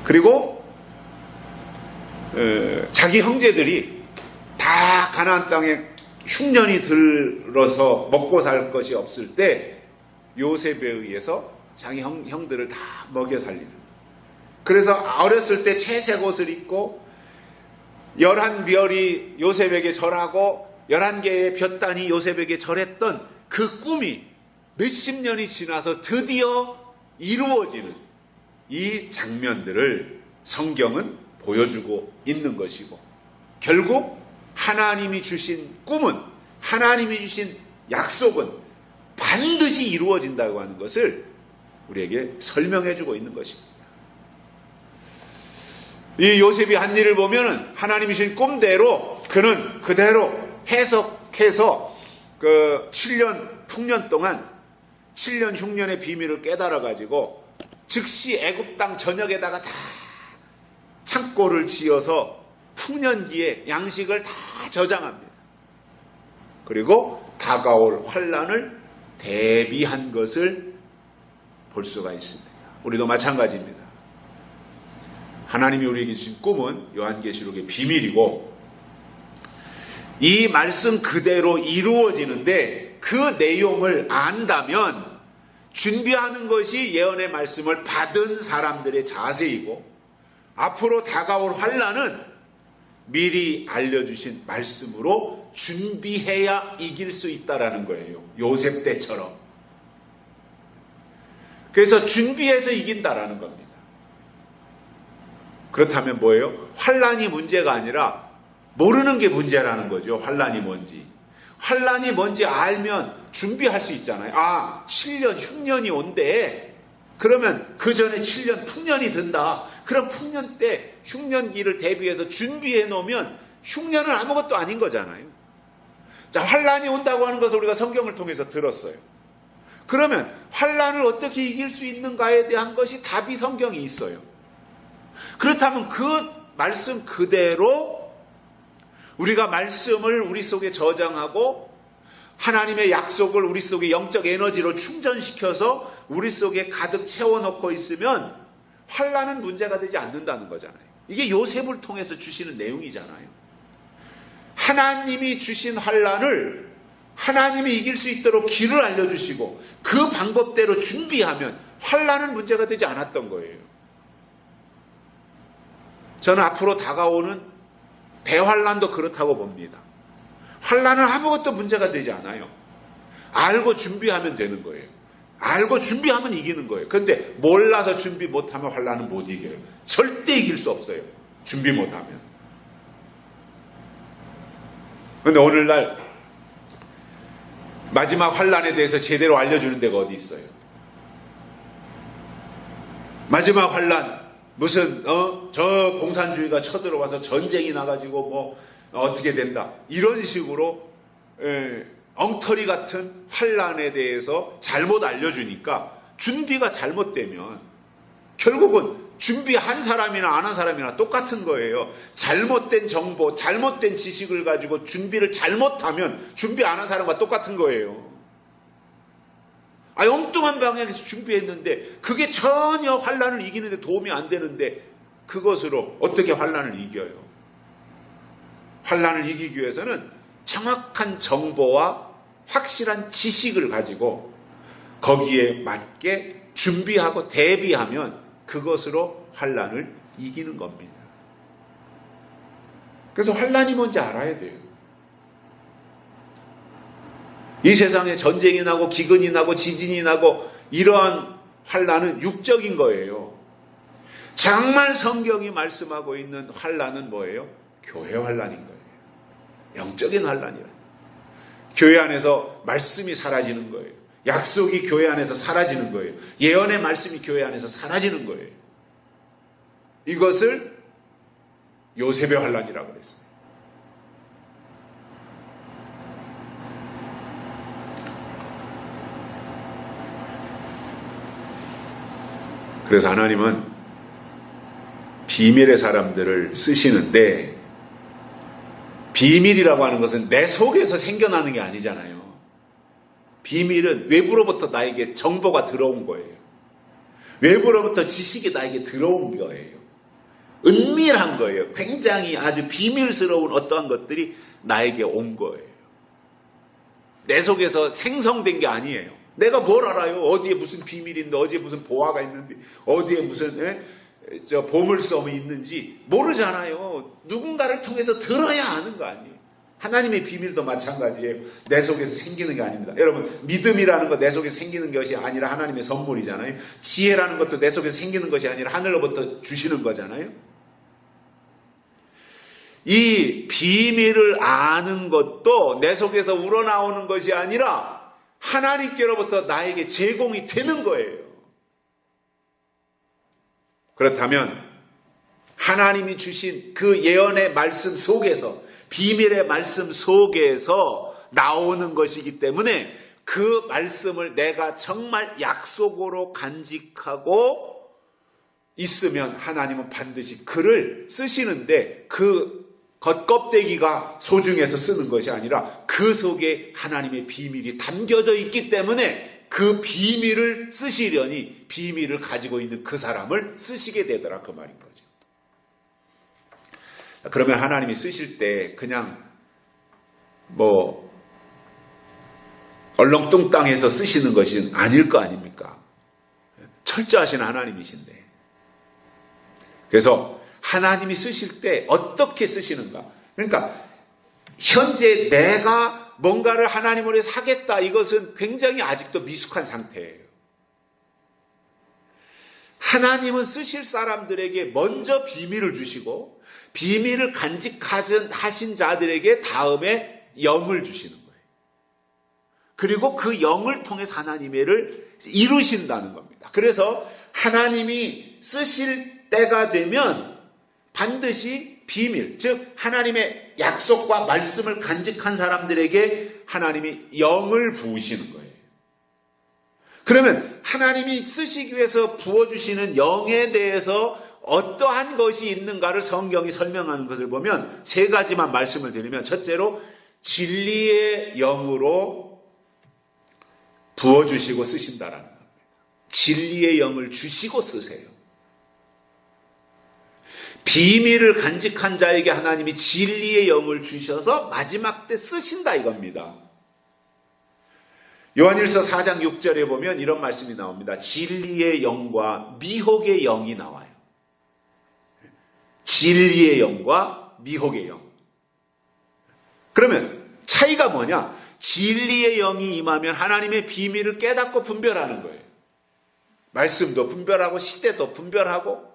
그리고 자기 형제들이 다 가나안 땅에 흉년이 들어서 먹고 살 것이 없을 때 요셉에 의해서 자기 형들을 다 먹여 살리는. 그래서 어렸을 때 채색 옷을 입고 11별이 요셉에게 절하고 11개의 볕단이 요셉에게 절했던 그 꿈이 몇십 년이 지나서 드디어 이루어지는 이 장면들을 성경은 보여주고 있는 것이고, 결국 하나님이 주신 꿈은, 하나님이 주신 약속은 반드시 이루어진다고 하는 것을 우리에게 설명해주고 있는 것입니다. 이 요셉이 한 일을 보면은 하나님이 주신 꿈대로 그는 그대로 해석해서 그 7년 풍년 동안 7년 흉년의 비밀을 깨달아가지고 즉시 애굽 땅 전역에다가 다 창고를 지어서 풍년기에 양식을 다 저장합니다. 그리고 다가올 환란을 대비한 것을 볼 수가 있습니다. 우리도 마찬가지입니다. 하나님이 우리에게 주신 꿈은 요한계시록의 비밀이고 이 말씀 그대로 이루어지는데 그 내용을 안다면 준비하는 것이 예언의 말씀을 받은 사람들의 자세이고 앞으로 다가올 환란은 미리 알려주신 말씀으로 준비해야 이길 수 있다라는 거예요. 요셉 때처럼. 그래서 준비해서 이긴다라는 겁니다. 그렇다면 뭐예요? 환란이 문제가 아니라 모르는 게 문제라는 거죠. 환란이 뭔지. 환란이 뭔지 알면 준비할 수 있잖아요. 7년 흉년이 온대. 그러면 그 전에 7년 풍년이 든다. 그럼 풍년 때 흉년기를 대비해서 준비해 놓으면 흉년은 아무것도 아닌 거잖아요. 자, 환란이 온다고 하는 것을 우리가 성경을 통해서 들었어요. 그러면 환란을 어떻게 이길 수 있는가에 대한 것이 답이 성경에 있어요. 그렇다면 그 말씀 그대로 우리가 말씀을 우리 속에 저장하고 하나님의 약속을 우리 속에 영적 에너지로 충전시켜서 우리 속에 가득 채워넣고 있으면 환란은 문제가 되지 않는다는 거잖아요. 이게 요셉을 통해서 주시는 내용이잖아요. 하나님이 주신 환란을 하나님이 이길 수 있도록 길을 알려주시고 그 방법대로 준비하면 환란은 문제가 되지 않았던 거예요. 저는 앞으로 다가오는 대환란도 그렇다고 봅니다. 환란은 아무것도 문제가 되지 않아요. 알고 준비하면 되는 거예요. 알고 준비하면 이기는 거예요. 그런데 몰라서 준비 못하면 환란은 못 이겨요. 절대 이길 수 없어요. 준비 못하면. 그런데 오늘날 마지막 환란에 대해서 제대로 알려주는 데가 어디 있어요? 마지막 환란 무슨 저 공산주의가 쳐들어와서 전쟁이 나가지고 뭐 어떻게 된다 이런 식으로 엉터리 같은 환란에 대해서 잘못 알려주니까 준비가 잘못되면 결국은 준비한 사람이나 안 한 사람이나 똑같은 거예요. 잘못된 정보, 잘못된 지식을 가지고 준비를 잘못하면 준비 안 한 사람과 똑같은 거예요. 엉뚱한 방향에서 준비했는데 그게 전혀 환란을 이기는데 도움이 안 되는데 그것으로 어떻게 환란을 이겨요? 환란을 이기기 위해서는 정확한 정보와 확실한 지식을 가지고 거기에 맞게 준비하고 대비하면 그것으로 환란을 이기는 겁니다. 그래서 환란이 뭔지 알아야 돼요. 이 세상에 전쟁이 나고 기근이 나고 지진이 나고 이러한 환란은 육적인 거예요. 정말 성경이 말씀하고 있는 환란은 뭐예요? 교회 환란인 거예요. 영적인 환란이라. 교회 안에서 말씀이 사라지는 거예요. 약속이 교회 안에서 사라지는 거예요. 예언의 말씀이 교회 안에서 사라지는 거예요. 이것을 요셉의 환란이라고 그랬어요. 그래서 하나님은 비밀의 사람들을 쓰시는데, 비밀이라고 하는 것은 내 속에서 생겨나는 게 아니잖아요. 비밀은 외부로부터 나에게 정보가 들어온 거예요. 외부로부터 지식이 나에게 들어온 거예요. 은밀한 거예요. 굉장히 아주 비밀스러운 어떠한 것들이 나에게 온 거예요. 내 속에서 생성된 게 아니에요. 내가 뭘 알아요? 어디에 무슨 비밀인데, 어디에 무슨 보화가 있는데, 어디에 무슨 보물섬이 있는지 모르잖아요. 누군가를 통해서 들어야 아는 거 아니에요. 하나님의 비밀도 마찬가지예요. 내 속에서 생기는 게 아닙니다. 여러분, 믿음이라는 거 내 속에서 생기는 것이 아니라 하나님의 선물이잖아요. 지혜라는 것도 내 속에서 생기는 것이 아니라 하늘로부터 주시는 거잖아요. 이 비밀을 아는 것도 내 속에서 우러나오는 것이 아니라 하나님께로부터 나에게 제공이 되는 거예요. 그렇다면 하나님이 주신 그 예언의 말씀 속에서, 비밀의 말씀 속에서 나오는 것이기 때문에 그 말씀을 내가 정말 약속으로 간직하고 있으면 하나님은 반드시 그를 쓰시는데, 그 겉껍데기가 소중해서 쓰는 것이 아니라 그 속에 하나님의 비밀이 담겨져 있기 때문에 그 비밀을 쓰시려니 비밀을 가지고 있는 그 사람을 쓰시게 되더라, 그 말인 거죠. 그러면 하나님이 쓰실 때 그냥 얼렁뚱땅해서 쓰시는 것은 아닐 거 아닙니까? 철저하신 하나님이신데. 그래서 하나님이 쓰실 때 어떻게 쓰시는가? 그러니까 현재 내가 뭔가를 하나님을 위해서 하겠다, 이것은 굉장히 아직도 미숙한 상태예요. 하나님은 쓰실 사람들에게 먼저 비밀을 주시고 비밀을 간직하신 자들에게 다음에 영을 주시는 거예요. 그리고 그 영을 통해서 하나님의 일을 이루신다는 겁니다. 그래서 하나님이 쓰실 때가 되면 반드시 비밀, 즉 하나님의 약속과 말씀을 간직한 사람들에게 하나님이 영을 부으시는 거예요. 그러면 하나님이 쓰시기 위해서 부어주시는 영에 대해서 어떠한 것이 있는가를 성경이 설명하는 것을 보면 세 가지만 말씀을 드리면, 첫째로 진리의 영으로 부어주시고 쓰신다라는 겁니다. 진리의 영을 주시고 쓰세요. 비밀을 간직한 자에게 하나님이 진리의 영을 주셔서 마지막 때 쓰신다, 이겁니다. 요한일서 4장 6절에 보면 이런 말씀이 나옵니다. 진리의 영과 미혹의 영이 나와요. 진리의 영과 미혹의 영. 그러면 차이가 뭐냐? 진리의 영이 임하면 하나님의 비밀을 깨닫고 분별하는 거예요. 말씀도 분별하고, 시대도 분별하고,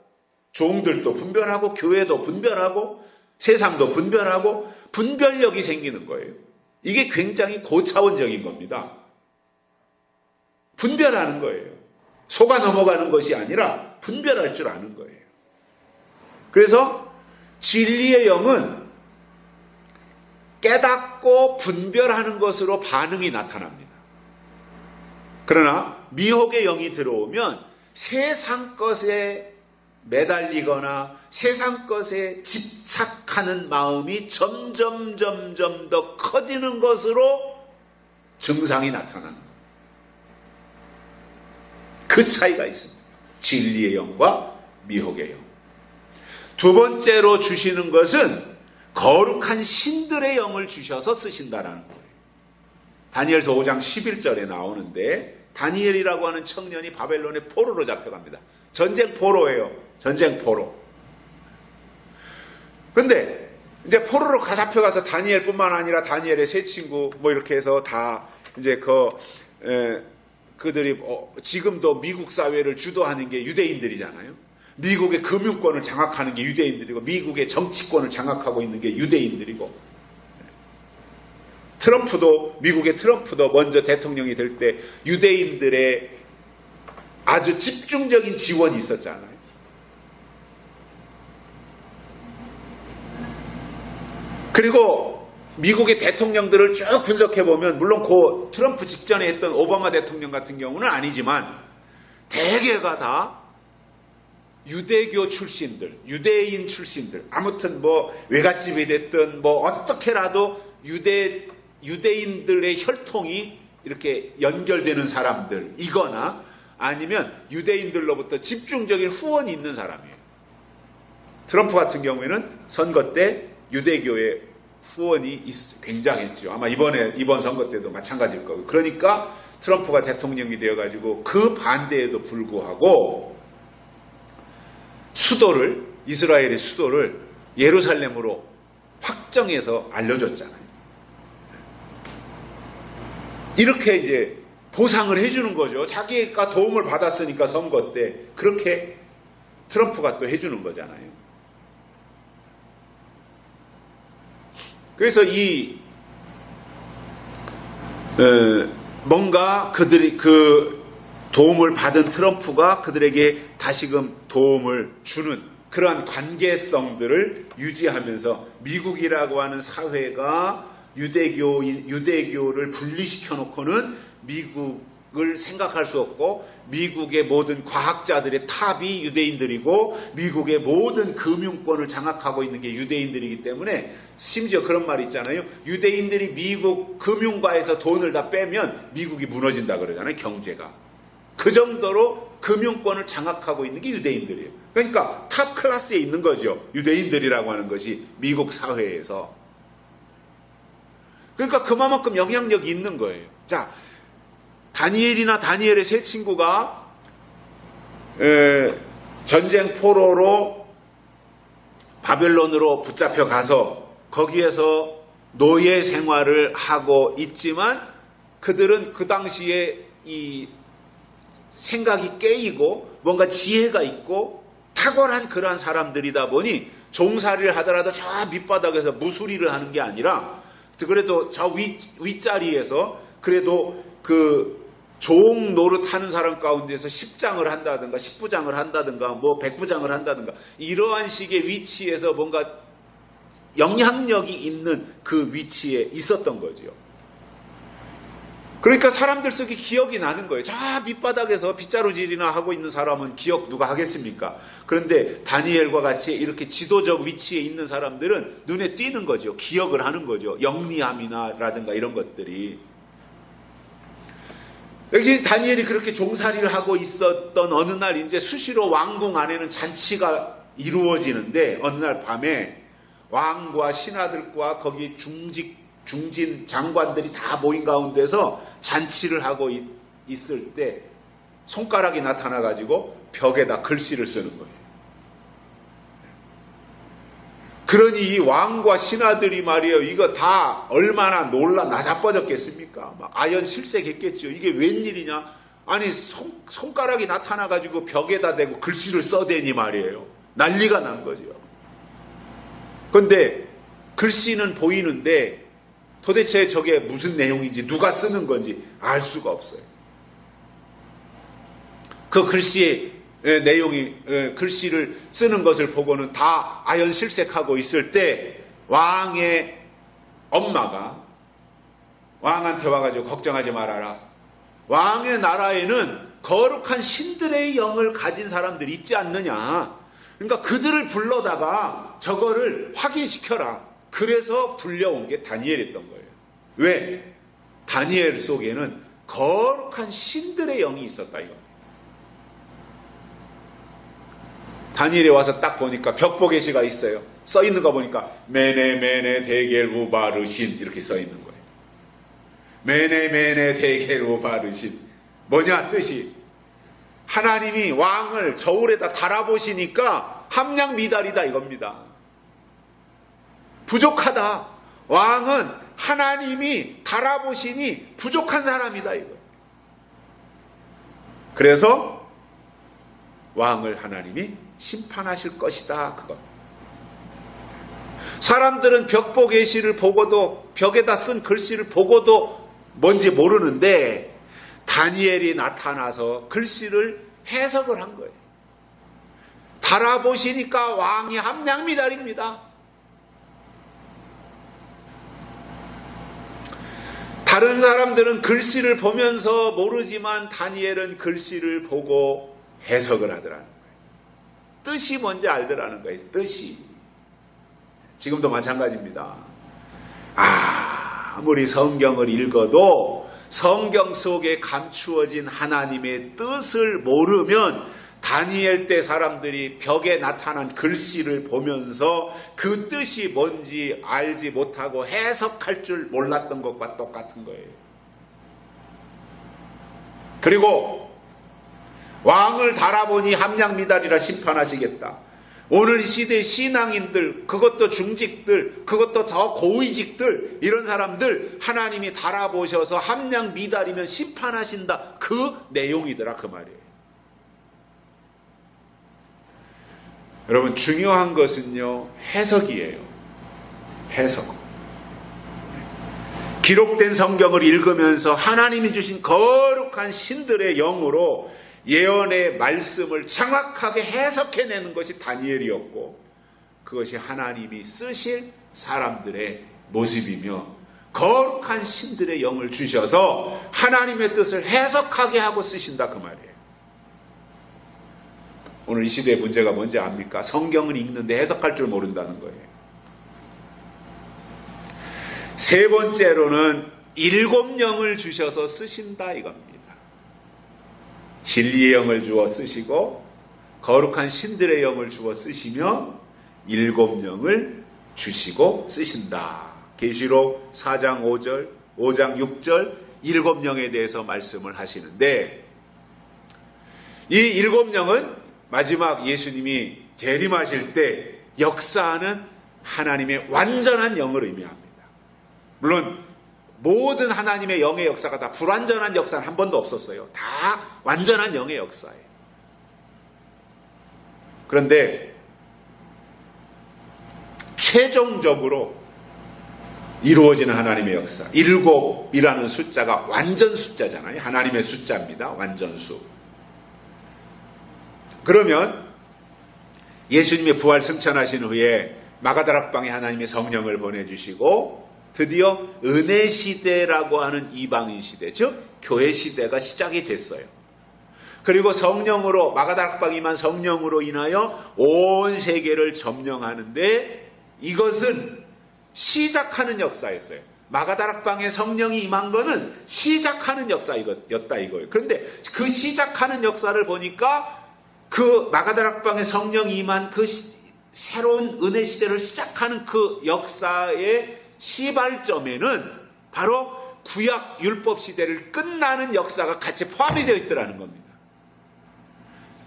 종들도 분별하고, 교회도 분별하고, 세상도 분별하고, 분별력이 생기는 거예요. 이게 굉장히 고차원적인 겁니다. 분별하는 거예요. 속아 넘어가는 것이 아니라 분별할 줄 아는 거예요. 그래서 진리의 영은 깨닫고 분별하는 것으로 반응이 나타납니다. 그러나 미혹의 영이 들어오면 세상 것에 매달리거나 세상 것에 집착하는 마음이 점점 더 커지는 것으로 증상이 나타나는 거예요. 그 차이가 있습니다. 진리의 영과 미혹의 영. 두 번째로 주시는 것은 거룩한 신들의 영을 주셔서 쓰신다라는 거예요. 다니엘서 5장 11절에 나오는데, 다니엘이라고 하는 청년이 바벨론의 포로로 잡혀갑니다. 전쟁 포로예요. 전쟁 포로. 근데 이제 포로로 잡혀가서 다니엘뿐만 아니라 다니엘의 세 친구 이렇게 해서 다 이제 그들이 지금도 미국 사회를 주도하는 게 유대인들이잖아요. 미국의 금융권을 장악하는 게 유대인들이고, 미국의 정치권을 장악하고 있는 게 유대인들이고, 미국의 트럼프도 먼저 대통령이 될 때 유대인들의 아주 집중적인 지원이 있었잖아요. 그리고 미국의 대통령들을 쭉 분석해보면, 물론 그 트럼프 직전에 했던 오바마 대통령 같은 경우는 아니지만, 대개가 다 유대교 출신들, 유대인 출신들, 아무튼 뭐 외갓집이 됐든 뭐 어떻게라도 유대인들의 혈통이 이렇게 연결되는 사람들이거나 아니면 유대인들로부터 집중적인 후원이 있는 사람이에요. 트럼프 같은 경우에는 선거 때 유대교의 후원이 굉장했죠. 아마 이번 선거 때도 마찬가지일 거고. 그러니까 트럼프가 대통령이 되어가지고 그 반대에도 불구하고 이스라엘의 수도를 예루살렘으로 확정해서 알려줬잖아요. 이렇게 이제 보상을 해주는 거죠. 자기가 도움을 받았으니까 선거 때 그렇게 트럼프가 또 해주는 거잖아요. 그래서 뭔가 그들이 그 도움을 받은 트럼프가 그들에게 다시금 도움을 주는 그러한 관계성들을 유지하면서 미국이라고 하는 사회가 유대교를 분리시켜 놓고는 미국을 생각할 수 없고, 미국의 모든 과학자들의 탑이 유대인들이고 미국의 모든 금융권을 장악하고 있는 게 유대인들이기 때문에, 심지어 그런 말 있잖아요. 유대인들이 미국 금융가에서 돈을 다 빼면 미국이 무너진다 그러잖아요. 경제가. 그 정도로 금융권을 장악하고 있는 게 유대인들이에요. 그러니까 탑 클래스에 있는 거죠. 유대인들이라고 하는 것이 미국 사회에서. 그러니까 그만큼 영향력이 있는 거예요. 자, 다니엘의 세 친구가 전쟁 포로로 바벨론으로 붙잡혀 가서 거기에서 노예 생활을 하고 있지만, 그들은 그 당시에 이 생각이 깨이고 뭔가 지혜가 있고 탁월한 그러한 사람들이다 보니 종살이를 하더라도 저 밑바닥에서 무수리를 하는 게 아니라, 그래도 저 윗자리에서 그래도 그 종 노릇하는 사람 가운데서 10장을 한다든가 10부장을 한다든가 뭐 100부장을 한다든가 이러한 식의 위치에서 뭔가 영향력이 있는 그 위치에 있었던 거죠. 그러니까 사람들 속에 기억이 나는 거예요. 저 밑바닥에서 빗자루질이나 하고 있는 사람은 기억 누가 하겠습니까? 그런데 다니엘과 같이 이렇게 지도적 위치에 있는 사람들은 눈에 띄는 거죠. 기억을 하는 거죠. 영리함이나라든가 이런 것들이. 여기 다니엘이 그렇게 종살이를 하고 있었던 어느 날 이제 수시로 왕궁 안에는 잔치가 이루어지는데, 어느 날 밤에 왕과 신하들과 거기 중진 장관들이 다 모인 가운데서 잔치를 하고 있을 때 손가락이 나타나가지고 벽에다 글씨를 쓰는 거예요. 그러니 이 왕과 신하들이 말이에요. 이거 다 얼마나 놀라 나자빠졌겠습니까? 막 아연실색했겠죠. 이게 웬일이냐? 아니 손가락이 나타나가지고 벽에다 대고 글씨를 써대니 말이에요. 난리가 난 거죠. 그런데 글씨는 보이는데 도대체 저게 무슨 내용인지 누가 쓰는 건지 알 수가 없어요. 그 글씨의 내용이, 글씨를 쓰는 것을 보고는 다 아연실색하고 있을 때 왕의 엄마가 왕한테 와가지고 걱정하지 말아라. 왕의 나라에는 거룩한 신들의 영을 가진 사람들이 있지 않느냐. 그러니까 그들을 불러다가 저거를 확인시켜라. 그래서 불려온 게 다니엘이었던 거예요. 왜? 다니엘 속에는 거룩한 신들의 영이 있었다 이거. 다니엘에 와서 딱 보니까 벽보게시가 있어요. 써 있는 거 보니까 메네 데겔 우바르신 이렇게 써 있는 거예요. 메네 데겔 우바르신. 뭐냐 뜻이? 하나님이 왕을 저울에다 달아보시니까 함량미달이다 이겁니다. 부족하다. 왕은 하나님이 달아보시니 부족한 사람이다 이거. 그래서 왕을 하나님이 심판하실 것이다 그거. 사람들은 벽보 계시를 보고도, 벽에다 쓴 글씨를 보고도 뭔지 모르는데 다니엘이 나타나서 글씨를 해석을 한 거예요. 달아보시니까 왕이 함량미달입니다. 다른 사람들은 글씨를 보면서 모르지만 다니엘은 글씨를 보고 해석을 하더라는 거예요. 뜻이 뭔지 알더라는 거예요. 뜻이. 지금도 마찬가지입니다. 아무리 성경을 읽어도 성경 속에 감추어진 하나님의 뜻을 모르면 다니엘 때 사람들이 벽에 나타난 글씨를 보면서 그 뜻이 뭔지 알지 못하고 해석할 줄 몰랐던 것과 똑같은 거예요. 그리고 왕을 달아보니 함량미달이라 심판하시겠다. 오늘 시대 신앙인들, 그것도 중직들, 그것도 더 고위직들, 이런 사람들 하나님이 달아보셔서 함량미달이면 심판하신다. 그 내용이더라 그 말이에요. 여러분, 중요한 것은요, 해석이에요. 해석. 기록된 성경을 읽으면서 하나님이 주신 거룩한 신들의 영으로 예언의 말씀을 정확하게 해석해내는 것이 다니엘이었고, 그것이 하나님이 쓰실 사람들의 모습이며, 거룩한 신들의 영을 주셔서 하나님의 뜻을 해석하게 하고 쓰신다 그 말이에요. 오늘 이 시대의 문제가 뭔지 압니까? 성경을 읽는데 해석할 줄 모른다는 거예요. 세 번째로는 7영을 주셔서 쓰신다 이겁니다. 진리의 영을 주어 쓰시고 거룩한 신들의 영을 주어 쓰시며 7영을 주시고 쓰신다. 계시록 4장 5절, 5장 6절 7영에 대해서 말씀을 하시는데, 이 7영은 마지막 예수님이 재림하실 때 역사하는 하나님의 완전한 영을 의미합니다. 물론 모든 하나님의 영의 역사가 다 불완전한 역사는 한 번도 없었어요. 다 완전한 영의 역사예요. 그런데 최종적으로 이루어지는 하나님의 역사, 7이라는 숫자가 완전 숫자잖아요. 하나님의 숫자입니다. 완전수. 그러면 예수님의 부활 승천하신 후에 마가다락방에 하나님의 성령을 보내주시고 드디어 은혜 시대라고 하는 이방인 시대, 즉 교회 시대가 시작이 됐어요. 그리고 성령으로, 마가다락방에 임한 성령으로 인하여 온 세계를 점령하는데, 이것은 시작하는 역사였어요. 마가다락방에 성령이 임한 거는 시작하는 역사였다 이거예요. 그런데 그 시작하는 역사를 보니까 그 마가다락방에 성령이 임한 그 새로운 은혜 시대를 시작하는 그 역사의 시발점에는 바로 구약 율법 시대를 끝나는 역사가 같이 포함이 되어 있더라는 겁니다.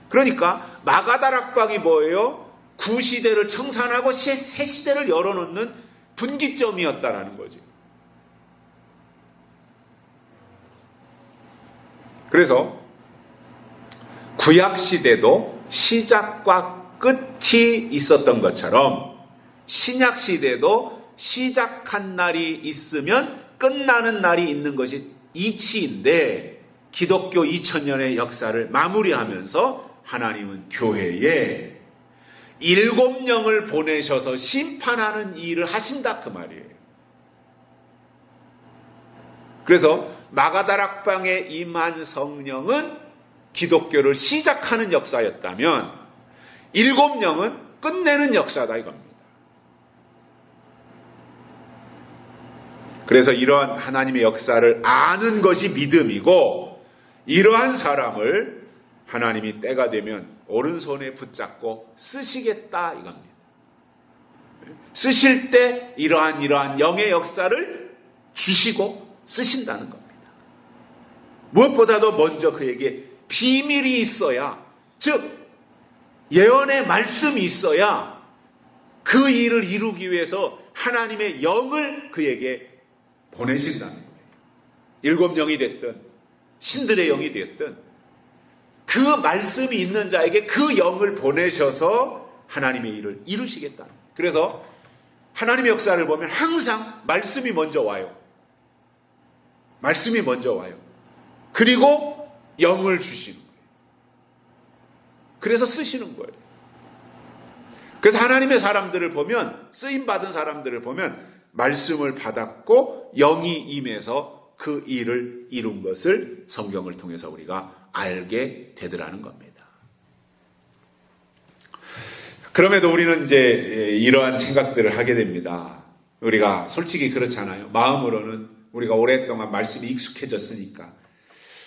그러니까 마가다락방이 뭐예요? 구시대를 청산하고 새 시대를 열어놓는 분기점이었다라는 거죠. 그래서 구약 시대도 시작과 끝이 있었던 것처럼 신약 시대도 시작한 날이 있으면 끝나는 날이 있는 것이 이치인데, 기독교 2000년의 역사를 마무리하면서 하나님은 교회에 7영을 보내셔서 심판하는 일을 하신다 그 말이에요. 그래서 마가다락방에 임한 성령은 기독교를 시작하는 역사였다면 7영은 끝내는 역사다 이겁니다. 그래서 이러한 하나님의 역사를 아는 것이 믿음이고, 이러한 사람을 하나님이 때가 되면 오른손에 붙잡고 쓰시겠다 이겁니다. 쓰실 때 이러한 영의 역사를 주시고 쓰신다는 겁니다. 무엇보다도 먼저 그에게 비밀이 있어야, 즉 예언의 말씀이 있어야 그 일을 이루기 위해서 하나님의 영을 그에게 보내신다는 거예요. 7영이 됐든 신들의 영이 됐든 그 말씀이 있는 자에게 그 영을 보내셔서 하나님의 일을 이루시겠다는 거예요. 그래서 하나님의 역사를 보면 항상 말씀이 먼저 와요. 말씀이 먼저 와요. 그리고 영을 주시는 거예요. 그래서 쓰시는 거예요. 그래서 하나님의 사람들을 보면, 쓰임받은 사람들을 보면 말씀을 받았고 영이 임해서 그 일을 이룬 것을 성경을 통해서 우리가 알게 되더라는 겁니다. 그럼에도 우리는 이제 이러한 생각들을 하게 됩니다. 우리가 솔직히 그렇잖아요. 마음으로는 우리가 오랫동안 말씀이 익숙해졌으니까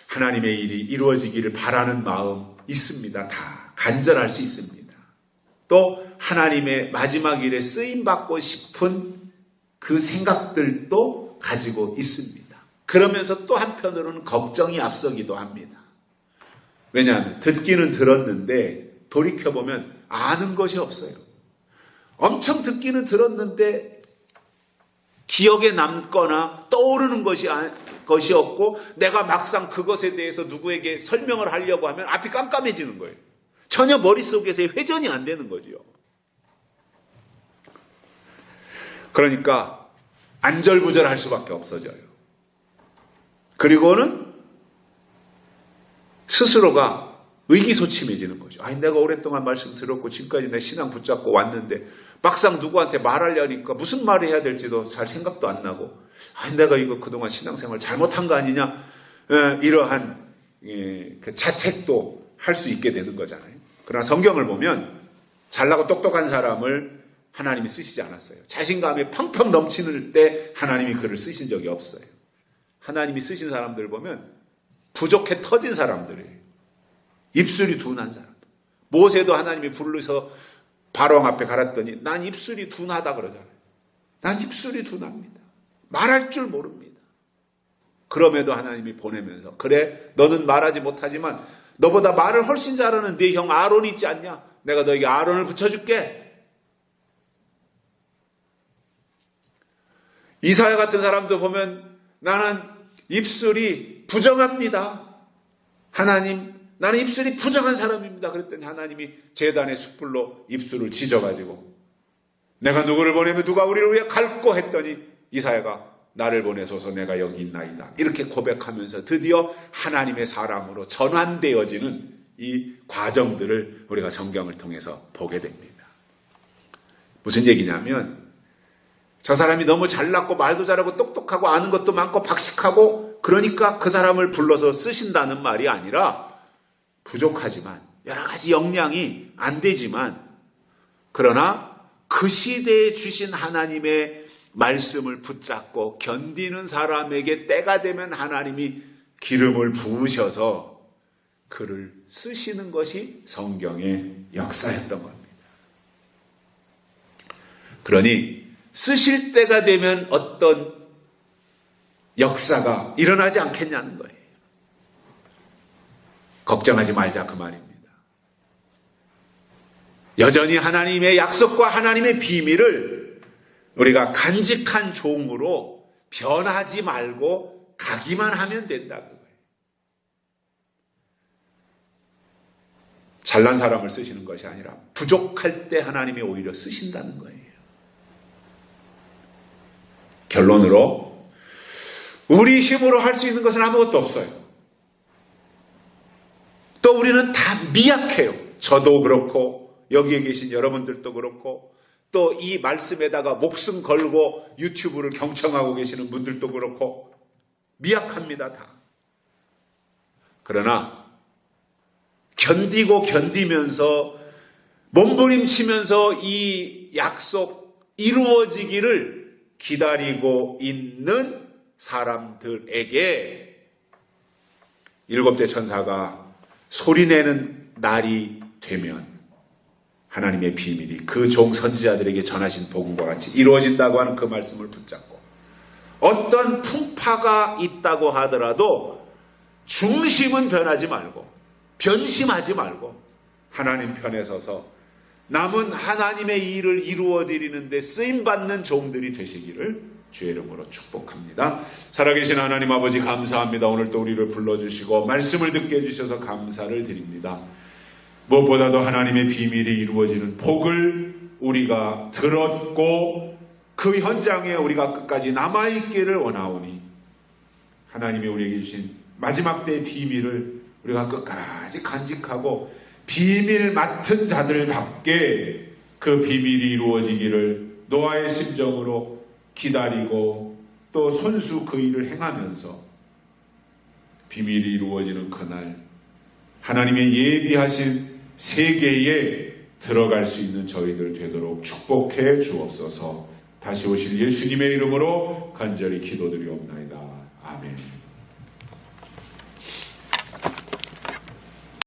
하나님의 일이 이루어지기를 바라는 마음 있습니다. 다 간절할 수 있습니다. 또 하나님의 마지막 일에 쓰임받고 싶은 그 생각들도 가지고 있습니다. 그러면서 또 한편으로는 걱정이 앞서기도 합니다. 왜냐하면 듣기는 들었는데 돌이켜보면 아는 것이 없어요. 엄청 듣기는 들었는데 기억에 남거나 떠오르는 것이 없고 내가 막상 그것에 대해서 누구에게 설명을 하려고 하면 앞이 깜깜해지는 거예요. 전혀 머릿속에서 회전이 안 되는 거죠. 그러니까 안절부절할 수밖에 없어져요. 그리고는 스스로가 의기소침해지는 거죠. 아니, 내가 오랫동안 말씀 들었고 지금까지 내 신앙 붙잡고 왔는데 막상 누구한테 말하려니까 무슨 말을 해야 될지도 잘 생각도 안 나고, 아니, 내가 이거 그동안 신앙생활 잘못한 거 아니냐, 이러한 그 자책도 할 수 있게 되는 거잖아요. 그러나 성경을 보면 잘나고 똑똑한 사람을 하나님이 쓰시지 않았어요. 자신감이 펑펑 넘치는 때 하나님이 그를 쓰신 적이 없어요. 하나님이 쓰신 사람들 보면 부족해 터진 사람들이에요. 입술이 둔한 사람. 모세도 하나님이 불러서 바로왕 앞에 갈았더니 난 입술이 둔하다 그러잖아요. 난 입술이 둔합니다. 말할 줄 모릅니다. 그럼에도 하나님이 보내면서, 그래 너는 말하지 못하지만 너보다 말을 훨씬 잘하는 네 형 아론이 있지 않냐? 내가 너에게 아론을 붙여줄게. 이사야 같은 사람도 보면 나는 입술이 부정합니다. 하나님, 나는 입술이 부정한 사람입니다. 그랬더니 하나님이 제단의 숯불로 입술을 지져가지고 내가 누구를 보내면 누가 우리를 위해 갈고 했더니 이사야가 나를 보내소서 내가 여기 있나이다. 이렇게 고백하면서 드디어 하나님의 사람으로 전환되어지는 이 과정들을 우리가 성경을 통해서 보게 됩니다. 무슨 얘기냐면 저 사람이 너무 잘났고 말도 잘하고 똑똑하고 아는 것도 많고 박식하고 그러니까 그 사람을 불러서 쓰신다는 말이 아니라 부족하지만 여러 가지 역량이 안 되지만 그러나 그 시대에 주신 하나님의 말씀을 붙잡고 견디는 사람에게 때가 되면 하나님이 기름을 부으셔서 그를 쓰시는 것이 성경의 역사였던 겁니다. 그러니 쓰실 때가 되면 어떤 역사가 일어나지 않겠냐는 거예요. 걱정하지 말자 그 말입니다. 여전히 하나님의 약속과 하나님의 비밀을 우리가 간직한 종으로 변하지 말고 가기만 하면 된다 그거예요. 잘난 사람을 쓰시는 것이 아니라 부족할 때 하나님이 오히려 쓰신다는 거예요. 결론으로 우리 힘으로 할 수 있는 것은 아무것도 없어요. 또 우리는 다 미약해요. 저도 그렇고 여기에 계신 여러분들도 그렇고 또 이 말씀에다가 목숨 걸고 유튜브를 경청하고 계시는 분들도 그렇고 미약합니다. 다. 그러나 견디고 견디면서 몸부림치면서 이 약속 이루어지기를 기다리고 있는 사람들에게 일곱째 천사가 소리내는 날이 되면 하나님의 비밀이 그 종 선지자들에게 전하신 복음과 같이 이루어진다고 하는 그 말씀을 붙잡고 어떤 풍파가 있다고 하더라도 중심은 변하지 말고 변심하지 말고 하나님 편에 서서 남은 하나님의 일을 이루어드리는데 쓰임받는 종들이 되시기를 주의 이름으로 축복합니다. 살아계신 하나님 아버지 감사합니다. 오늘 또 우리를 불러주시고 말씀을 듣게 해주셔서 감사를 드립니다. 무엇보다도 하나님의 비밀이 이루어지는 복을 우리가 들었고 그 현장에 우리가 끝까지 남아있기를 원하오니 하나님이 우리에게 주신 마지막 때의 비밀을 우리가 끝까지 간직하고 비밀 맡은 자들답게 그 비밀이 이루어지기를 노아의 심정으로 기다리고 또 손수 그 일을 행하면서 비밀이 이루어지는 그날 하나님의 예비하신 세계에 들어갈 수 있는 저희들 되도록 축복해 주옵소서. 다시 오실 예수님의 이름으로 간절히 기도드리옵나이다. 아멘.